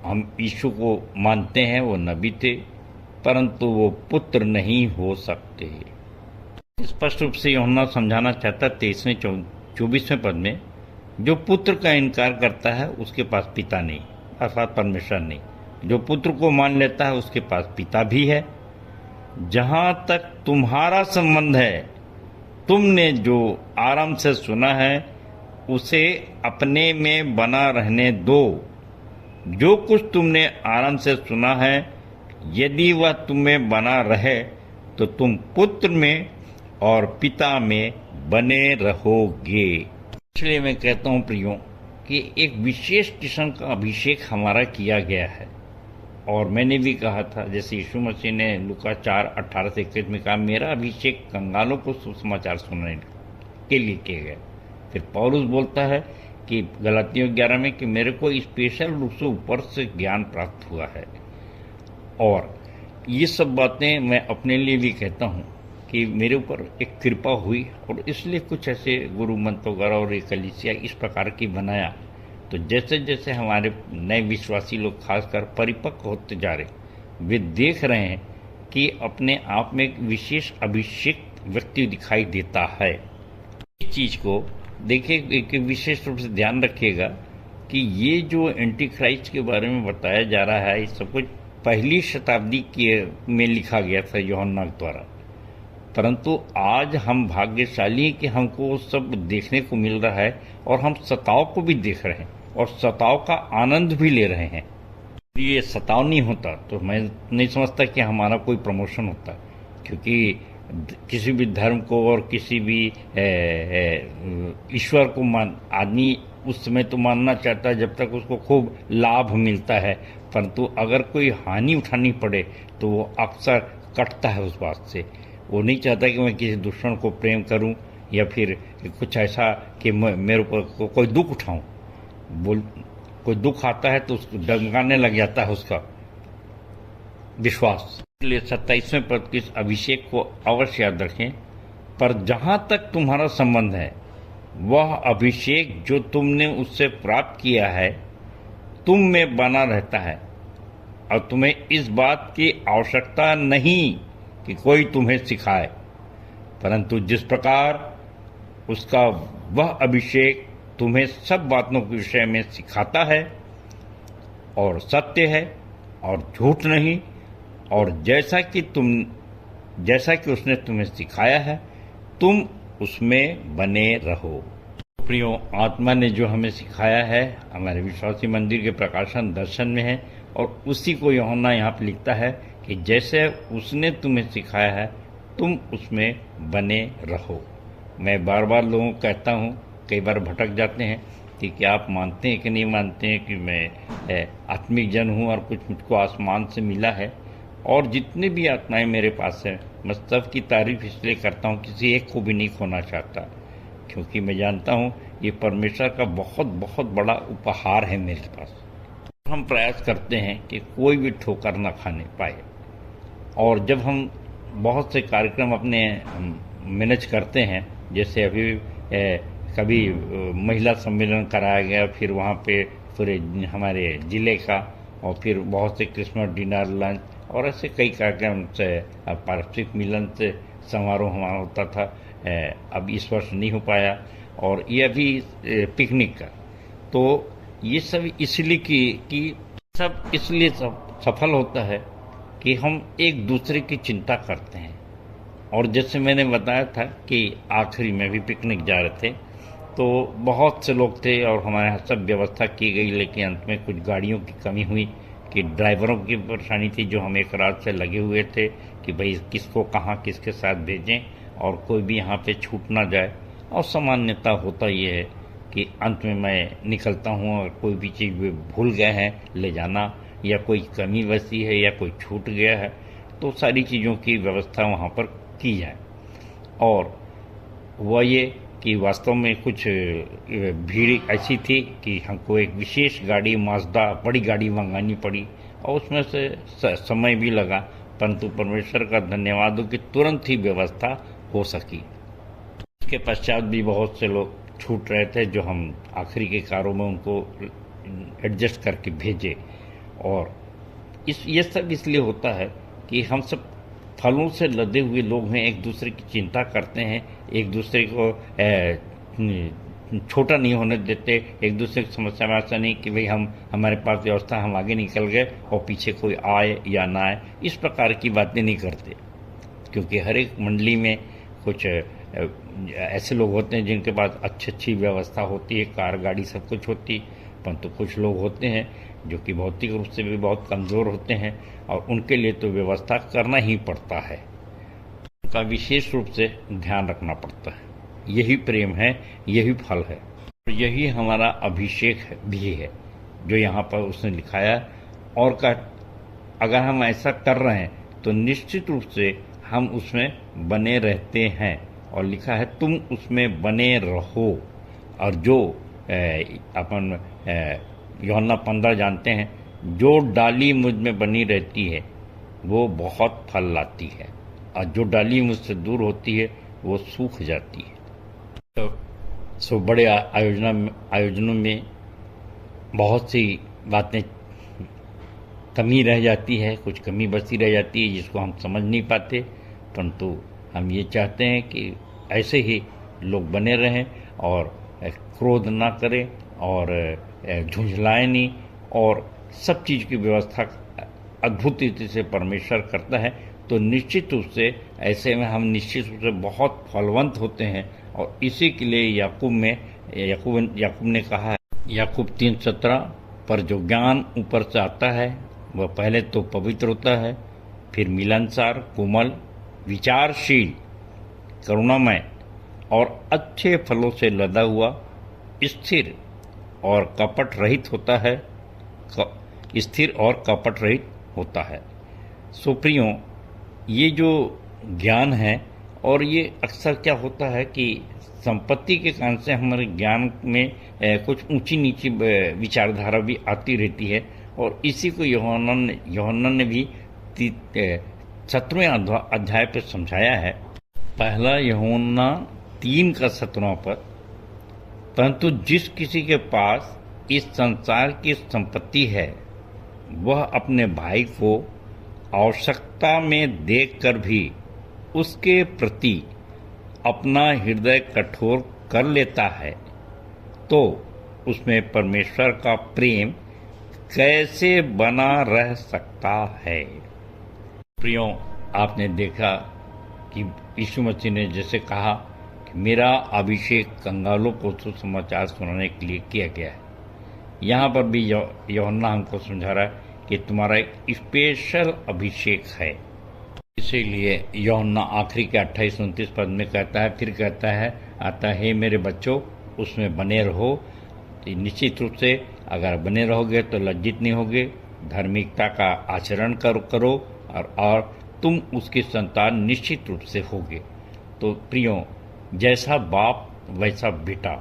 हम यीशु को मानते हैं, वो नबी थे, परंतु वो पुत्र नहीं हो सकते। स्पष्ट रूप से यूहन्ना समझाना चाहता 23वें 24वें पद में, जो पुत्र का इनकार करता है उसके पास पिता नहीं, अर्थात परमेश्वर नहीं। जो पुत्र को मान लेता है उसके पास पिता भी है। जहां तक तुम्हारा संबंध है, तुमने जो आरंभ से सुना है उसे अपने में बना रहने दो। जो कुछ तुमने आरंभ से सुना है, यदि वह तुम्हें बना रहे तो तुम पुत्र में और पिता में बने रहोगे। इसलिए मैं कहता हूं प्रियो कि एक विशेष किस्म का अभिषेक हमारा किया गया है। और मैंने भी कहा था, जैसे यीशु मसीह ने लूका 4:18-21 में कहा, मेरा अभिषेक कंगालों को सुसमाचार सुनाने के लिए किया गया। फिर पौलुस बोलता है कि गलातियों 11 में कि मेरे को स्पेशल रूप से ऊपर से ज्ञान प्राप्त हुआ है। और ये सब बातें मैं अपने लिए भी कहता हूँ कि मेरे ऊपर एक कृपा हुई, और इसलिए कुछ ऐसे गुरु मंत्र वगैरह और एक कलीसिया इस प्रकार की बनाया। तो जैसे जैसे हमारे नए विश्वासी लोग खासकर परिपक्व होते जा रहे, वे देख रहे हैं कि अपने आप में एक विशेष अभिषेक व्यक्ति दिखाई देता है। इस चीज़ को देखिए, एक विशेष रूप से ध्यान रखिएगा कि ये जो एंटी क्राइस्ट के बारे में बताया जा रहा है, ये सब कुछ पहली शताब्दी में लिखा गया था यूहन्ना द्वारा, परंतु आज हम भाग्यशाली हैं कि हमको वो सब देखने को मिल रहा है, और हम सताव को भी देख रहे हैं और सताव का आनंद भी ले रहे हैं। ये सताव नहीं होता तो मैं नहीं समझता कि हमारा कोई प्रमोशन होता, क्योंकि किसी भी धर्म को और किसी भी ईश्वर को आदमी उस समय तो मानना चाहता है जब तक उसको खूब लाभ मिलता है, परंतु अगर कोई हानि उठानी पड़े तो वो अक्सर कटता है उस बात से। वो नहीं चाहता कि मैं किसी दुश्मन को प्रेम करूं या फिर कुछ ऐसा कि मेरे ऊपर कोई दुख उठाऊं। कोई दुख आता है तो उसको डगमगाने लग जाता है उसका विश्वास। इसलिए 27वें पद के इस अभिषेक को अवश्य याद रखें। पर जहां तक तुम्हारा संबंध है, वह अभिषेक जो तुमने उससे प्राप्त किया है तुम में बना रहता है, और तुम्हें इस बात की आवश्यकता नहीं कि कोई तुम्हें सिखाए, परंतु जिस प्रकार उसका वह अभिषेक तुम्हें सब बातों के विषय में सिखाता है और सत्य है और झूठ नहीं, और जैसा कि उसने तुम्हें सिखाया है तुम उसमें बने रहो। प्रियो, आत्मा ने जो हमें सिखाया है हमारे विश्वासी मंदिर के प्रकाशन दर्शन में है, और उसी को यूहन्ना यहाँ पर लिखता है कि जैसे उसने तुम्हें सिखाया है तुम उसमें बने रहो। मैं बार बार लोगों को कहता हूँ, कई बार भटक जाते हैं कि क्या आप मानते हैं कि नहीं मानते हैं कि मैं आत्मिक जन हूँ और कुछ मुझको आसमान से मिला है, और जितने भी आत्माएं मेरे पास हैं मैं सबकी तारीफ इसलिए करता हूँ, किसी एक को भी नहीं खोना चाहता, क्योंकि मैं जानता हूँ ये परमेश्वर का बहुत बहुत बड़ा उपहार है मेरे पास। हम प्रयास करते हैं कि कोई भी ठोकर न खाने पाए, और जब हम बहुत से कार्यक्रम अपने मैनेज करते हैं, जैसे अभी कभी महिला सम्मेलन कराया गया, फिर वहाँ पे पूरे हमारे ज़िले का, और फिर बहुत से क्रिसमस डिनर लंच और ऐसे कई कार्यक्रम से पारस्परिक मिलन से समारोह हमारा होता था। अब इस वर्ष नहीं हो पाया, और ये अभी पिकनिक का, तो ये सब इसलिए कि सब इसलिए सब सफल होता है कि हम एक दूसरे की चिंता करते हैं। और जैसे मैंने बताया था कि आखिरी में भी पिकनिक जा रहे थे, तो बहुत से लोग थे और हमारे यहाँ सब व्यवस्था की गई, लेकिन अंत में कुछ गाड़ियों की कमी हुई कि ड्राइवरों की परेशानी थी जो हम एक रात से लगे हुए थे कि भाई किसको कहाँ किसके साथ भेजें और कोई भी यहाँ पे छूट ना जाए। और सामान्यतः होता ये है कि अंत में मैं निकलता हूँ और कोई भी चीज़ वे भूल गए हैं ले जाना या कोई कमी बची है या कोई छूट गया है तो सारी चीज़ों की व्यवस्था वहाँ पर की जाए। और वह ये कि वास्तव में कुछ भीड़ ऐसी थी कि हमको एक विशेष गाड़ी माजदा बड़ी गाड़ी मंगानी पड़ी और उसमें से समय भी लगा, परंतु परमेश्वर का धन्यवाद हो कि तुरंत ही व्यवस्था हो सकी। इसके पश्चात भी बहुत से लोग छूट रहे थे जो हम आखिरी के कारों में उनको एडजस्ट करके भेजे। और ये सब इसलिए होता है कि हम सब फलों से लदे हुए लोग हैं, एक दूसरे की चिंता करते हैं, एक दूसरे को छोटा नहीं होने देते, एक दूसरे की समस्या में ऐसा नहीं कि भाई हमारे पास व्यवस्था हम आगे निकल गए और पीछे कोई आए या ना आए, इस प्रकार की बातें नहीं करते। क्योंकि हर एक मंडली में कुछ ऐसे लोग होते हैं जिनके पास अच्छी व्यवस्था होती है, कार गाड़ी सब कुछ होती, परंतु कुछ लोग होते हैं जो कि भौतिक रूप से भी बहुत कमज़ोर होते हैं और उनके लिए तो व्यवस्था करना ही पड़ता है, उनका विशेष रूप से ध्यान रखना पड़ता है। यही प्रेम है, यही फल है और यही हमारा अभिषेक भी है जो यहाँ पर उसने लिखाया। और अगर हम ऐसा कर रहे हैं तो निश्चित रूप से हम उसमें बने रहते हैं और लिखा है तुम उसमें बने रहो। और जो अपन यूहन्ना 15 जानते हैं, जो डाली मुझ में बनी रहती है वो बहुत फल लाती है और जो डाली मुझसे दूर होती है वो सूख जाती है। तो बड़े आयोजनों में बहुत सी बातें कमी रह जाती है, कुछ कमी बची रह जाती है जिसको हम समझ नहीं पाते, परंतु हम ये चाहते हैं कि ऐसे ही लोग बने रहें और क्रोध ना करें और झुंझलाएं नहीं, और सब चीज़ की व्यवस्था अद्भुत रीति से परमेश्वर करता है। तो निश्चित रूप से ऐसे में हम निश्चित रूप से बहुत फलवंत होते हैं। और इसी के लिए याकूब ने कहा है, याकूब 3:17, पर जो ज्ञान ऊपर से आता है वह पहले तो पवित्र होता है, फिर मिलनसार, कोमल, विचारशील, करुणामय और अच्छे फलों से लदा हुआ, स्थिर और कपट रहित होता है, स्थिर और कपट रहित होता है। सो प्रियों, ये जो ज्ञान है, और ये अक्सर क्या होता है कि संपत्ति के कारण से हमारे ज्ञान में कुछ ऊंची नीची विचारधारा भी आती रहती है, और इसी को यूहन्ना ने भी 17वें अध्याय पर समझाया है। पहला यूहन्ना 3:17 पर, परंतु जिस किसी के पास इस संसार की संपत्ति है वह अपने भाई को आवश्यकता में देखकर भी उसके प्रति अपना हृदय कठोर कर लेता है, तो उसमें परमेश्वर का प्रेम कैसे बना रह सकता है। प्रियों, आपने देखा कि यीशु मसीह ने जैसे कहा कि मेरा अभिषेक कंगालों को सुसमाचार सुनाने के लिए किया गया है, यहाँ पर भी यूहन्ना हमको समझा रहा है कि तुम्हारा एक स्पेशल अभिषेक है। इसीलिए यूहन्ना आखिरी के 28-29 पद में कहता है, फिर कहता है, आता है मेरे बच्चों उसमें बने रहो। निश्चित रूप से अगर बने रहोगे तो लज्जित नहीं होगे, धार्मिकता का आचरण करो और तुम उसकी संतान निश्चित रूप से होगे। तो प्रियों, जैसा बाप वैसा बेटा।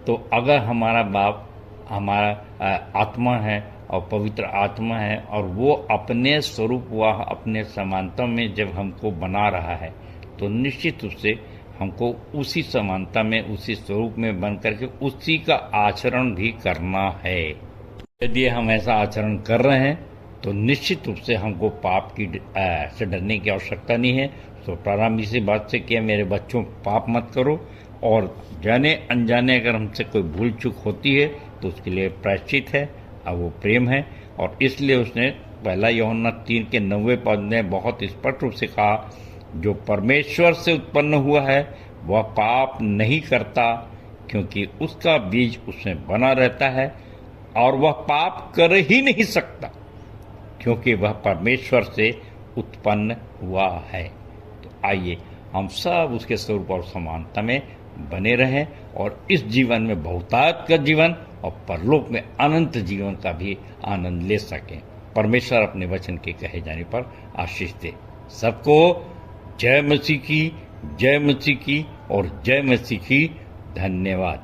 तो अगर हमारा बाप हमारा आत्मा है और पवित्र आत्मा है और वो अपने स्वरूप व अपने समानता में जब हमको बना रहा है, तो निश्चित रूप से हमको उसी समानता में उसी स्वरूप में बन करके उसी का आचरण भी करना है। यदि हम ऐसा आचरण कर रहे हैं तो निश्चित रूप से हमको पाप की से डरने की आवश्यकता नहीं है। तो प्रारंभ इसी बात से किया, मेरे बच्चों पाप मत करो, और जाने अनजाने अगर हमसे कोई भूल चूक होती है तो उसके लिए प्रायश्चित है और वो प्रेम है। और इसलिए उसने पहला यूहन्ना 3:9 पद में बहुत स्पष्ट रूप से कहा, जो परमेश्वर से उत्पन्न हुआ है वह पाप नहीं करता, क्योंकि उसका बीज उसमें बना रहता है और वह पाप कर ही नहीं सकता, क्योंकि वह परमेश्वर से उत्पन्न हुआ है। तो आइए हम सब उसके स्वरूप और समानता में बने रहें और इस जीवन में बहुतायत का जीवन और परलोक में अनंत जीवन का भी आनंद ले सकें। परमेश्वर अपने वचन के कहे जाने पर आशीष दे। सबको जय मसीह की, जय मसीह की और जय मसीह की। धन्यवाद।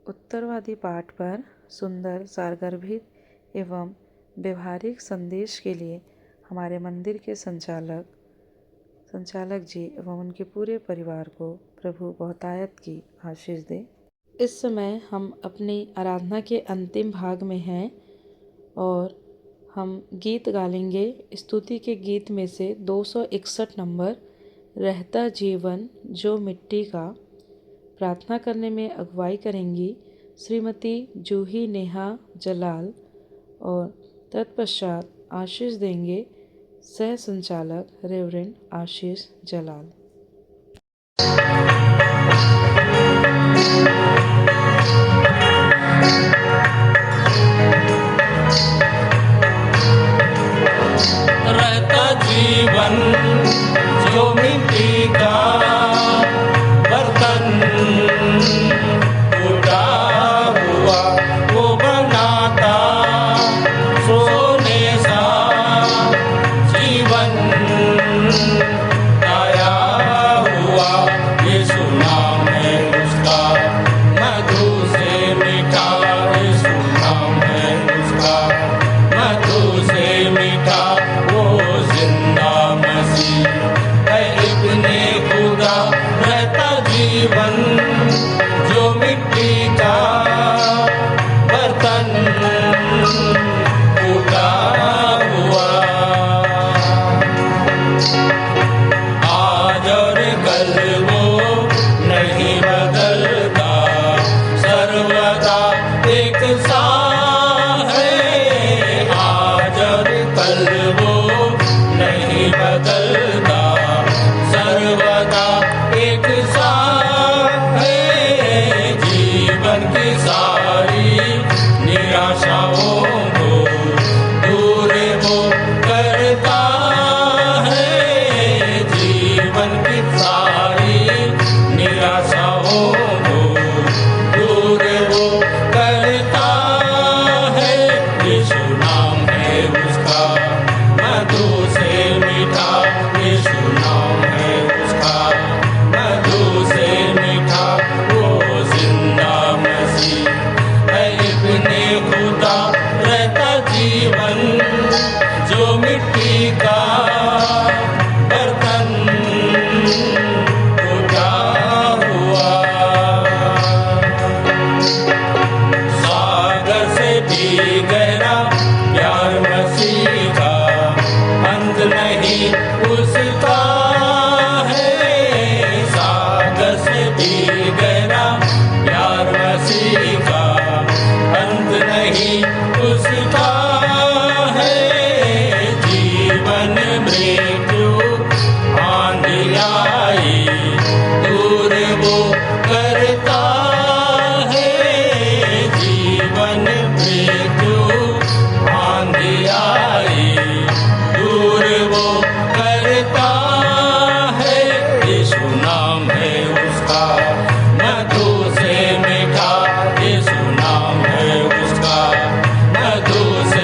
उत्तरवादी पाठ पर सुंदर, सारगर्भित एवं व्यवहारिक संदेश के लिए हमारे मंदिर के संचालक जी एवं उनके पूरे परिवार को प्रभु बहुतायत की आशीष दे। इस समय हम अपनी आराधना के अंतिम भाग में हैं और हम गीत गालेंगे। स्तुति के गीत में से 261 नंबर, रहता जीवन जो मिट्टी का। प्रार्थना करने में अगुवाई करेंगी श्रीमती जूही नेहा जलाल और तत्पश्चात आशीष देंगे सह संचालक रेवरेंड आशीष जलाल। रहता जीवन जो मिट्टी का बर्तन टूटा हुआ वो बनाता सोने सा जीवन आया हुआ। यीशु नाम है उसका मधु से मीठा, यीशु नाम है उसका मधु से मीठा। वो जिंदा मसीह है इब्ने खुदा, रहता जीवन जो मिट्टी का बर्तन टूटा हुआ। आज और कल वो नहीं बदलता, सर्वदा एक सा है। आज और कल वो नहीं बदलता, सर्वदा एक सा है। जीवन की सारी निराशाओं को दूर वो करता है। जीवन की सारी निराशाओं को दूर वो करता है। यीशु नाम है उसका मधु से मीठा, यीशु नाम है उसका मधु से मीठा। वो जिंदा मसीह है इब्ने खुदा, रहता जीवन जो मिट्टी का बर्तन टूटा हुआ। सागर से भी गहरा प्यार मसीह का, अंत नहीं उसका है। सागर से भी गहरा प्यार मसीह का, अंत नहीं उसका है। जीवन मृत्यु आंधी आई, दूर वो करता है। जीवन मृत्यु आंधी आई, दूर वो करता है। यीशु नाम है उसका मधु से मीठा, यीशु नाम है उसका मधु से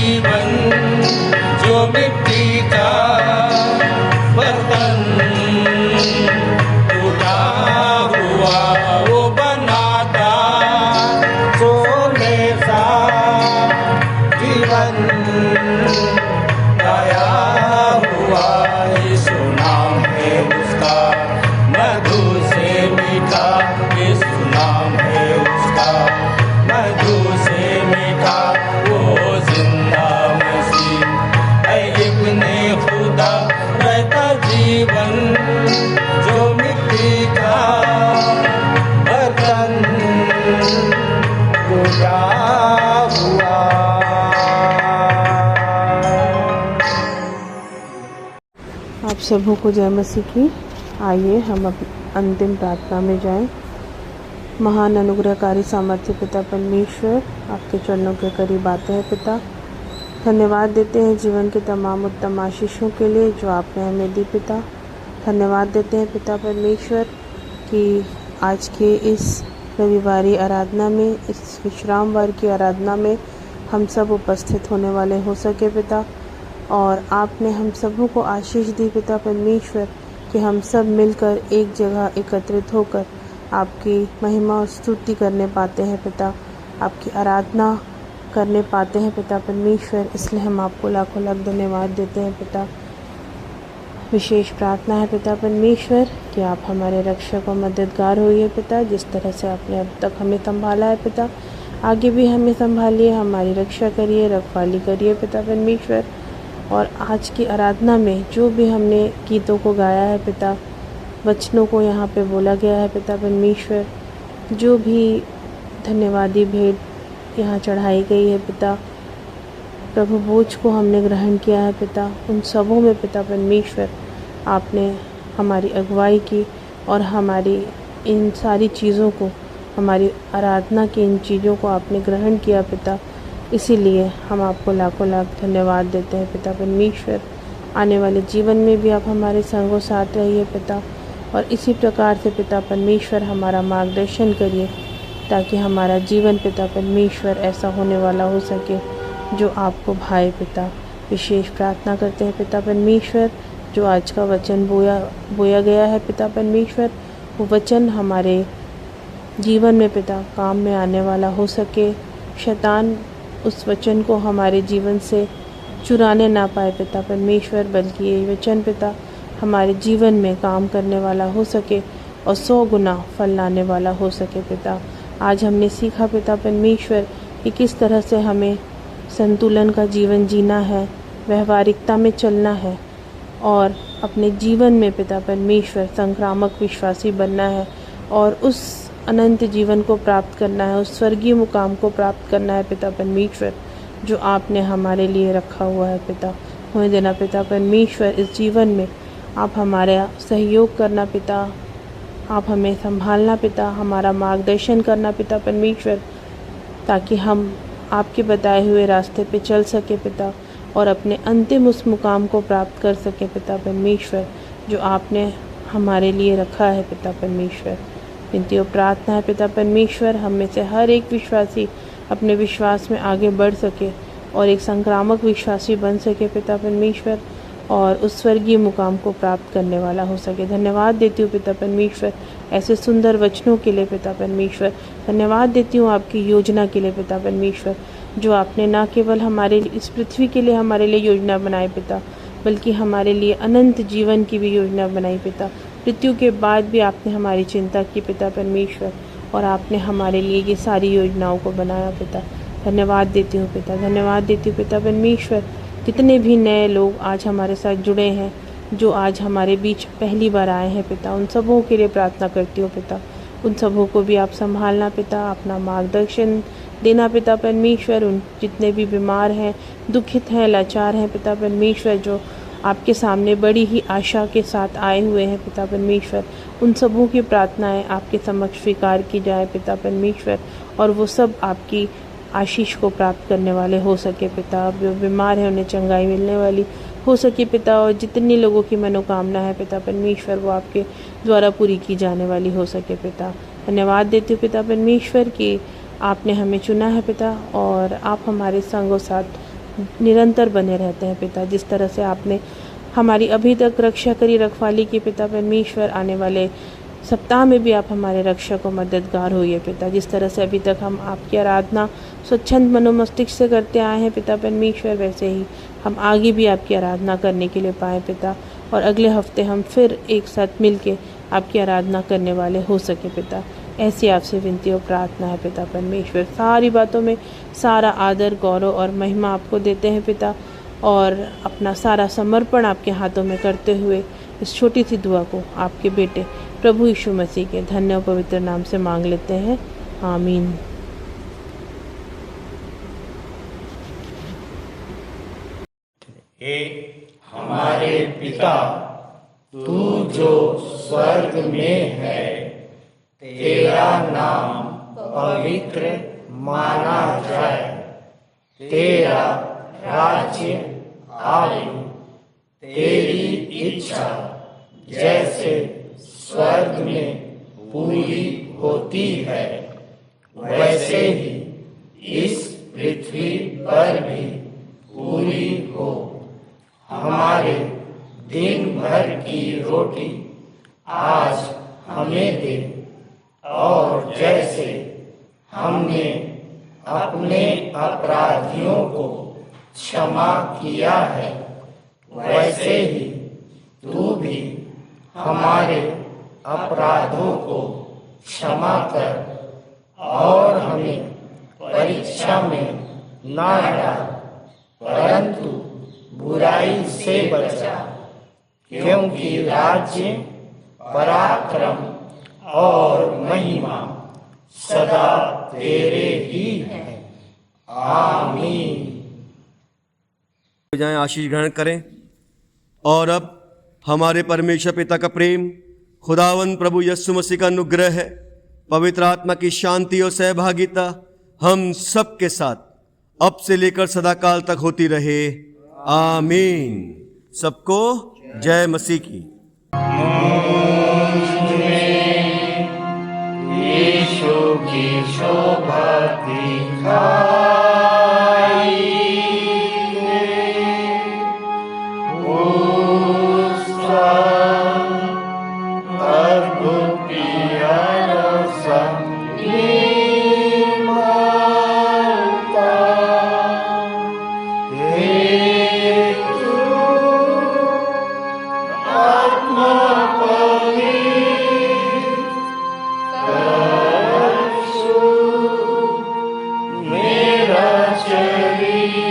जीवन जो मिट्टी का बर्तन टूटा हुआ वो बनाता सोने सा जीवन गाया हुआ यीशु नाम है उसका मधु से मीठा यीशु नाम है उसका मधु से मीठा वो जिंदा मसीह है इब्ने खुदा रहता जीवन जो मिट्टी का बर्तन टूटा हुआ। आप सबों को जय मसीह की। आइए हम अंतिम प्रार्थना में जाएं। महान अनुग्रहकारी सामर्थ्य पिता परमेश्वर, आपके चरणों के करीब आते हैं पिता। धन्यवाद देते हैं जीवन के तमाम उत्तम आशीषों के लिए जो आपने हमें दी पिता। धन्यवाद देते हैं पिता परमेश्वर कि आज के इस रविवारी आराधना में, इस विश्रामवार की आराधना में हम सब उपस्थित होने वाले हो सके पिता। और आपने हम सबों को आशीष दी पिता परमेश्वर कि हम सब मिलकर एक जगह एकत्रित होकर आपकी महिमा और स्तुति करने पाते हैं पिता, आपकी आराधना करने पाते हैं पिता परमेश्वर। इसलिए हम आपको लाखों लाख धन्यवाद देते हैं पिता। विशेष प्रार्थना है पिता परमेश्वर कि आप हमारे रक्षक और मददगार होइए पिता। जिस तरह से आपने अब तक हमें संभाला है पिता, आगे भी हमें संभालिए, हमारी रक्षा करिए, रखवाली करिए पिता परमेश्वर। और आज की आराधना में जो भी हमने गीतों को गाया है पिता, वचनों को यहाँ पे बोला गया है पिता परमेश्वर, जो भी धन्यवादी भेंट यहाँ चढ़ाई गई है पिता, प्रभु बोझ को हमने ग्रहण किया है पिता, उन सबों में पिता परमेश्वर आपने हमारी अगुवाई की और हमारी इन सारी चीज़ों को, हमारी आराधना की इन चीज़ों को आपने ग्रहण किया पिता। इसीलिए हम आपको लाखों लाख धन्यवाद देते हैं पिता परमेश्वर। आने वाले जीवन में भी आप हमारे संगों साथ रहिए पिता, और इसी प्रकार से पिता परमेश्वर हमारा मार्गदर्शन करिए ताकि हमारा जीवन पिता परमेश्वर ऐसा होने वाला हो सके जो आपको भाए पिता। विशेष प्रार्थना करते हैं पिता परमेश्वर, जो आज का वचन बोया गया है पिता परमेश्वर, वो वचन हमारे जीवन में पिता काम में आने वाला हो सके। शैतान उस वचन को हमारे जीवन से चुराने ना पाए पिता परमेश्वर, बल्कि ये वचन पिता हमारे जीवन में काम करने वाला हो सके और 100 गुना फल लाने वाला हो सके पिता। आज हमने सीखा पिता परमेश्वर कि किस तरह से हमें संतुलन का जीवन जीना है, व्यवहारिकता में चलना है और अपने जीवन में पिता परमेश्वर संक्रामक विश्वासी बनना है और उस अनंत जीवन को प्राप्त करना है, उस स्वर्गीय मुकाम को प्राप्त करना है पिता परमेश्वर, जो आपने हमारे लिए रखा हुआ है पिता। होने देना पिता परमेश्वर, इस जीवन में आप हमारा सहयोग करना पिता, आप हमें संभालना पिता, हमारा मार्गदर्शन करना पिता परमेश्वर, ताकि हम आपके बताए हुए रास्ते पे चल सके पिता और अपने अंतिम उस मुकाम को प्राप्त कर सके पिता परमेश्वर, जो आपने हमारे लिए रखा है पिता परमेश्वर। विनती और प्रार्थना है पिता परमेश्वर, हम में से हर एक विश्वासी अपने विश्वास में आगे बढ़ सके और एक संक्रामक विश्वासी बन सके पिता परमेश्वर, और उस स्वर्गीय मुकाम को प्राप्त करने वाला हो सके। धन्यवाद देती हूँ पिता परमेश्वर ऐसे सुंदर वचनों के लिए पिता परमेश्वर। धन्यवाद देती हूँ आपकी योजना के लिए पिता परमेश्वर, जो आपने ना केवल हमारे इस पृथ्वी के लिए हमारे लिए योजना बनाई पिता, बल्कि हमारे लिए अनंत जीवन की भी योजना बनाई पिता। मृत्यु के बाद भी आपने हमारी चिंता की पिता परमेश्वर, और आपने हमारे लिए ये सारी योजनाओं को बनाया पिता। धन्यवाद देती हूँ पिता, धन्यवाद देती हूँ पिता परमेश्वर। कितने भी नए लोग आज हमारे साथ जुड़े हैं, जो आज हमारे बीच पहली बार आए हैं पिता, उन सबों के लिए प्रार्थना करती हूँ पिता। उन सबों को भी आप संभालना पिता, अपना मार्गदर्शन देना पिता परमेश्वर। उन जितने भी बीमार हैं, दुखित हैं, लाचार हैं पिता परमेश्वर, जो आपके सामने बड़ी ही आशा के साथ आए हुए हैं पिता परमेश्वर, उन सबों की प्रार्थनाएं आपके समक्ष स्वीकार की जाए पिता परमेश्वर, और वो सब आपकी आशीष को प्राप्त करने वाले हो सके पिता। जो बीमार हैं उन्हें चंगाई मिलने वाली हो सके पिता, और जितनी लोगों की मनोकामना है पिता परमेश्वर वो आपके द्वारा पूरी की जाने वाली हो सके पिता। धन्यवाद देती हूँ पिता परमेश्वर कि आपने हमें चुना है पिता, और आप हमारे संगों साथ निरंतर बने रहते हैं पिता। जिस तरह से आपने हमारी अभी तक रक्षा करी, रखवाली की पिता परमेश्वर, आने वाले सप्ताह में भी आप हमारे रक्षक और मददगार होइए पिता। जिस तरह से अभी तक हम आपकी आराधना स्वच्छंद मनोमस्तिष्क से करते आए हैं पिता परमेश्वर, वैसे ही हम आगे भी आपकी आराधना करने के लिए पाएँ पिता, और अगले हफ्ते हम फिर एक साथ मिल के आपकी आराधना करने वाले हो सके पिता। ऐसी आपसे विनती और प्रार्थना है पिता परमेश्वर। सारी बातों में सारा आदर, गौरव और महिमा आपको देते हैं पिता, और अपना सारा समर्पण आपके हाथों में करते हुए इस छोटी सी दुआ को आपके बेटे प्रभु यीशु मसीह के धन्य और पवित्र नाम से मांग लेते हैं, आमीन। हे हमारे पिता, तू जो स्वर्ग में है, तेरा नाम पवित्र माना जाए, तेरा राज्य आए, तेरी इच्छा जैसे स्वर्ग में पूरी होती है, वैसे ही इस पृथ्वी पर भी पूरी हो। हमारे दिन भर की रोटी आज हमें दे, और जैसे हमने अपने अपराधियों को क्षमा किया है, वैसे ही तू भी हमारे अपराधों को क्षमा कर, और हमें परीक्षा में ना डाल, परंतु बुराई से बचा, क्योंकि राज्य, पराक्रम और महिमा सदा तेरे ही है, आमीन। जाएं, आशीष ग्रहण करें। और अब हमारे परमेश्वर पिता का प्रेम, खुदावन प्रभु यीशु मसीह का अनुग्रह, पवित्र आत्मा की शांति और सहभागिता हम सब के साथ अब से लेकर सदाकाल तक होती रहे, आमीन। सबको जय मसीह की। यीशु की शोभा दिखाई, उसका अद्भुत प्यारा संगीत मारता, हे तू आत्मा मेरा शरीर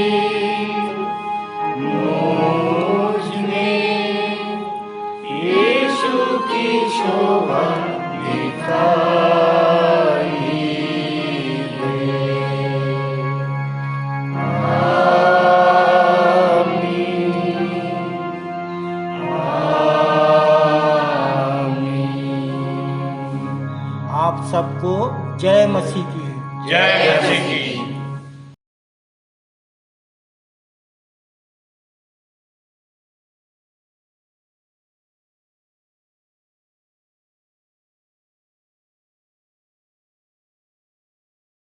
मुझ में यीशु की शोभा दिखाई दे, आमीन, आमीन। आप सबको जय मसीह की। जय मसीह की।